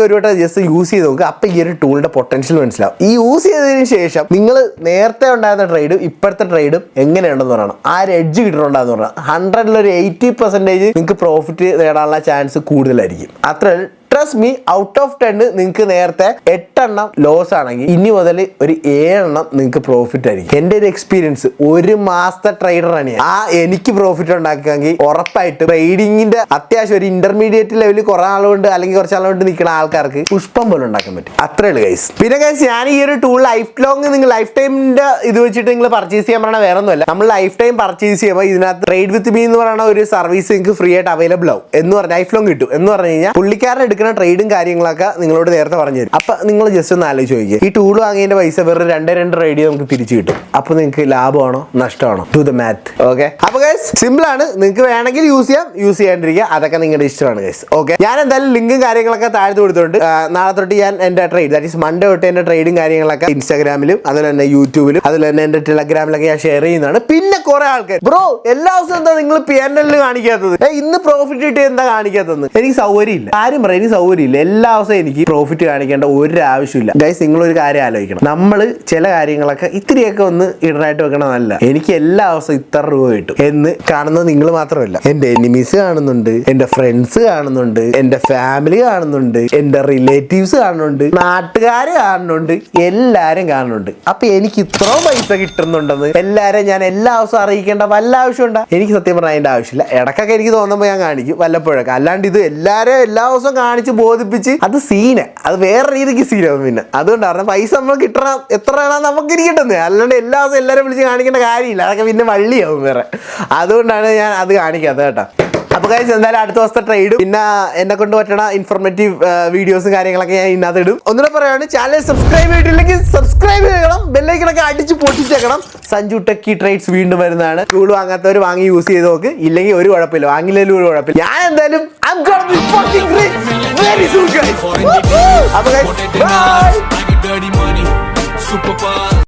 ജസ്റ്റ് യൂസ് ചെയ്ത് നോക്കുക, അപ്പൊ ഈ ഒരു ടൂളിന്റെ പൊട്ടൻഷ്യൽ മനസ്സിലാവും. ഈ യൂസ് ചെയ്തതിന് ശേഷം നിങ്ങൾ നേരത്തെ ഉണ്ടായിരുന്ന ട്രേഡും ഇപ്പോഴത്തെ ട്രേഡും എങ്ങനെയുണ്ടെന്ന് പറയണം, ആ ഒരു എഡ്ജ് കിട്ടണമെന്ന് പറഞ്ഞാൽ 100-ൽ 80% നിങ്ങൾക്ക് പ്രോഫിറ്റ് നേടാനുള്ള ചാൻസ് കൂടുതലായിരിക്കും. അത്ര ട്രസ്റ്റ് മീ, ഔട്ട് ഓഫ് 10 നിങ്ങൾക്ക് നേരത്തെ 8 എണ്ണം ലോസ് ആണെങ്കിൽ ഇനി മുതൽ ഒരു 7 എണ്ണം നിങ്ങൾക്ക് പ്രോഫിറ്റ് ആയിരിക്കും. എൻ്റെ ഒരു എക്സ്പീരിയൻസ്, 1 മാസത്തെ ട്രേഡറാണ് ഞാൻ. എനിക്ക് പ്രോഫിറ്റ് ഉണ്ടാക്കുകയെങ്കിൽ ഉറപ്പായിട്ട് ട്രേഡിങ്ങിന്റെ അത്യാവശ്യം ഒരു ഇന്റർമീഡിയറ്റ് ലെവലിൽ കുറെ ആളുകൊണ്ട് അല്ലെങ്കിൽ കുറച്ച് ആളുകൊണ്ട് നിൽക്കുന്ന ആൾക്കാർക്ക് പുഷ്പം പോലെ ഉണ്ടാക്കാൻ പറ്റും. അത്രേ ഉള്ളൂ ഗൈസ്. പിന്നെ ഗൈസ് ഞാൻ ഈ ഒരു ടൂൾ ലൈഫ് ലോങ് നിങ്ങൾ ലൈഫ് ടൈമിന്റെ ഇത് വെച്ചിട്ട് നിങ്ങൾ പർച്ചേസ് ചെയ്യാൻ പറഞ്ഞാൽ വേറെ ഒന്നുമല്ല, നമ്മൾ ലൈഫ് ടൈം പർച്ചേസ് ചെയ്യുമ്പോൾ ഇതിനകത്ത് ട്രേഡ് വിത്ത് മീ എന്ന് പറയുന്ന ഒരു സർവീസ് നിങ്ങൾക്ക് ഫ്രീ ആയിട്ട് അവൈലബിൾ ആവും എന്ന് പറഞ്ഞാൽ ലൈഫ് ലോങ് കിട്ടും എന്ന് പറഞ്ഞു കഴിഞ്ഞാൽ പുള്ളിക്കാരൻ എടുക്കുന്ന ട്രേഡും കാര്യങ്ങളൊക്കെ നിങ്ങളോട് നേരത്തെ പറഞ്ഞു തരും. അപ്പൊ നിങ്ങൾ ജസ്റ്റ് ഒന്ന് ആലോചിച്ച് നോക്കിയാൽ ഈ ടൂൾ വാങ്ങിയതിന്റെ പൈസ വെറും 2 ട്രേഡ് നമുക്ക് തിരിച്ചു കിട്ടും. അപ്പൊ നിങ്ങൾക്ക് ലാഭമാണോ നഷ്ടമാണോ? Do the math. ഓക്കെ, അപ്പൊ ഗൈസ് സിമ്പിൾ ആണ്, നിങ്ങൾക്ക് വേണമെങ്കിൽ യൂസ് ചെയ്യാം, യൂസ് ചെയ്യാണ്ടിരിക്കുക, അതൊക്കെ നിങ്ങളുടെ ഇഷ്ടമാണ് ഗൈസ്. ഓക്കെ, ഞാൻ എന്തായാലും ലിങ്കും കാര്യങ്ങളൊക്കെ താഴ്ത്തു കൊടുത്തിട്ടുണ്ട്. നാളെ തൊട്ട് ഞാൻ എന്റെ ട്രേഡ് ദാറ്റ് ഈസ് മൺഡേ തൊട്ട് എന്റെ ട്രേഡും കാര്യങ്ങളൊക്കെ ഇൻസ്റ്റാഗ്രാമിലും അതുപോലെ തന്നെ യൂട്യൂബിലും അതുപോലെ തന്നെ എന്റെ ടെലഗ്രാമിലൊക്കെ ഞാൻ ഷെയർ ചെയ്യുന്നതാണ്. പിന്നെ കുറെ ആൾക്കാർ ബ്രോ എല്ലാ ദിവസവും എന്താ നിങ്ങൾ PNL കാണിക്കാത്തത്, ഇന്ന് പ്രോഫിറ്റ് കിട്ടി എന്താ കാണിക്കാത്തതെന്ന്? എനിക്ക് സൗകര്യമില്ല, ആരും പറയാം എനിക്ക് സൗകര്യമില്ല. എല്ലാ ദിവസവും എനിക്ക് പ്രോഫിറ്റ് കാണിക്കേണ്ട ഒരു ആവശ്യമില്ല ഗൈസ്. നിങ്ങളൊരു കാര്യം ആലോചിക്കണം, നമ്മൾ ചില കാര്യങ്ങളൊക്കെ ഇത്തിരിയൊക്കെ ഒന്ന് ഇടനായിട്ട് വെക്കണമെന്നല്ല. എനിക്ക് എല്ലാ ദിവസവും ഇത്ര രൂപ കിട്ടും എന്ന് കാണുന്നത് നിങ്ങൾ മാത്രമല്ല, എന്റെ എനിമീസ് കാണുന്നുണ്ട്, എന്റെ ഫ്രണ്ട്സ് കാണുന്നുണ്ട്, എന്റെ ഫാമിലി കാണുന്നുണ്ട്, എന്റെ റിലേറ്റീവ്സ് കാണുന്നുണ്ട്, നാട്ടുകാർ കാണുന്നുണ്ട്, എല്ലാരും കാണുന്നുണ്ട്. അപ്പൊ എനിക്ക് ഇത്രയും പൈസ കിട്ടുന്നുണ്ടെന്ന് എല്ലാരും ഞാൻ എല്ലാ ദിവസവും അറിയിക്കേണ്ട വല്ല ആവശ്യമുണ്ടോ? എനിക്ക് സത്യം പറഞ്ഞാൽ അതിന്റെ ആവശ്യമില്ല. ഇടക്കൊക്കെ എനിക്ക് തോന്നുമ്പോൾ ഞാൻ കാണിക്കും വല്ലപ്പോഴൊക്കെ, അല്ലാണ്ട് ഇത് എല്ലാവരും എല്ലാ ദിവസവും കാണിച്ച് ബോധിപ്പിച്ച് അത് സീന്, അത് വേറെ രീതിക്ക് സീനാവും. പിന്നെ അതുകൊണ്ടാണ് പൈസ നമ്മൾ കിട്ടണം എത്രയാണ് നമുക്ക് ഇരിക്കട്ടെന്ന്, അല്ലാണ്ട് എല്ലാ ദിവസവും എല്ലാവരും വിളിച്ച് കാണിക്കേണ്ട കാര്യമില്ല, അതൊക്കെ പിന്നെ വള്ളിയാവും വേറെ. അതുകൊണ്ടാണ് ഞാൻ അത് കാണിക്കാത്തത് കേട്ടോ. അപ്പോൾ ഗൈസ് എന്തായാലും അടുത്ത ദിവസത്തെ ട്രേഡും പിന്നെ എന്നെ കൊണ്ട് പറ്റണ ഇൻഫോർമേറ്റീവ് വീഡിയോസും കാര്യങ്ങളൊക്കെ ഞാൻ ഇതിനകത്ത് ഇടും. ഒന്നുകൂടെ പറയുകയാണ്, ചാനൽ സബ്സ്ക്രൈബ് ചെയ്തിട്ടില്ലെങ്കിൽ സബ്സ്ക്രൈബ് ചെയ്യണം, ബെല്ലൈക്കണൊക്കെ അടിച്ച് പൊട്ടിച്ചേക്കണം. സഞ്ജു ടെക്കി ട്രേഡ്സ് വീണ്ടും വരുന്നതാണ്. ടൂൾ വാങ്ങാത്തവർ വാങ്ങി യൂസ് ചെയ്ത് നോക്ക്, ഇല്ലെങ്കിൽ ഒരു കുഴപ്പമില്ല, വാങ്ങിയില്ലെങ്കിൽ ഒരു കുഴപ്പമില്ല. ഞാൻ എന്തായാലും അപ്പോൾ ഗൈസ് ബൈ.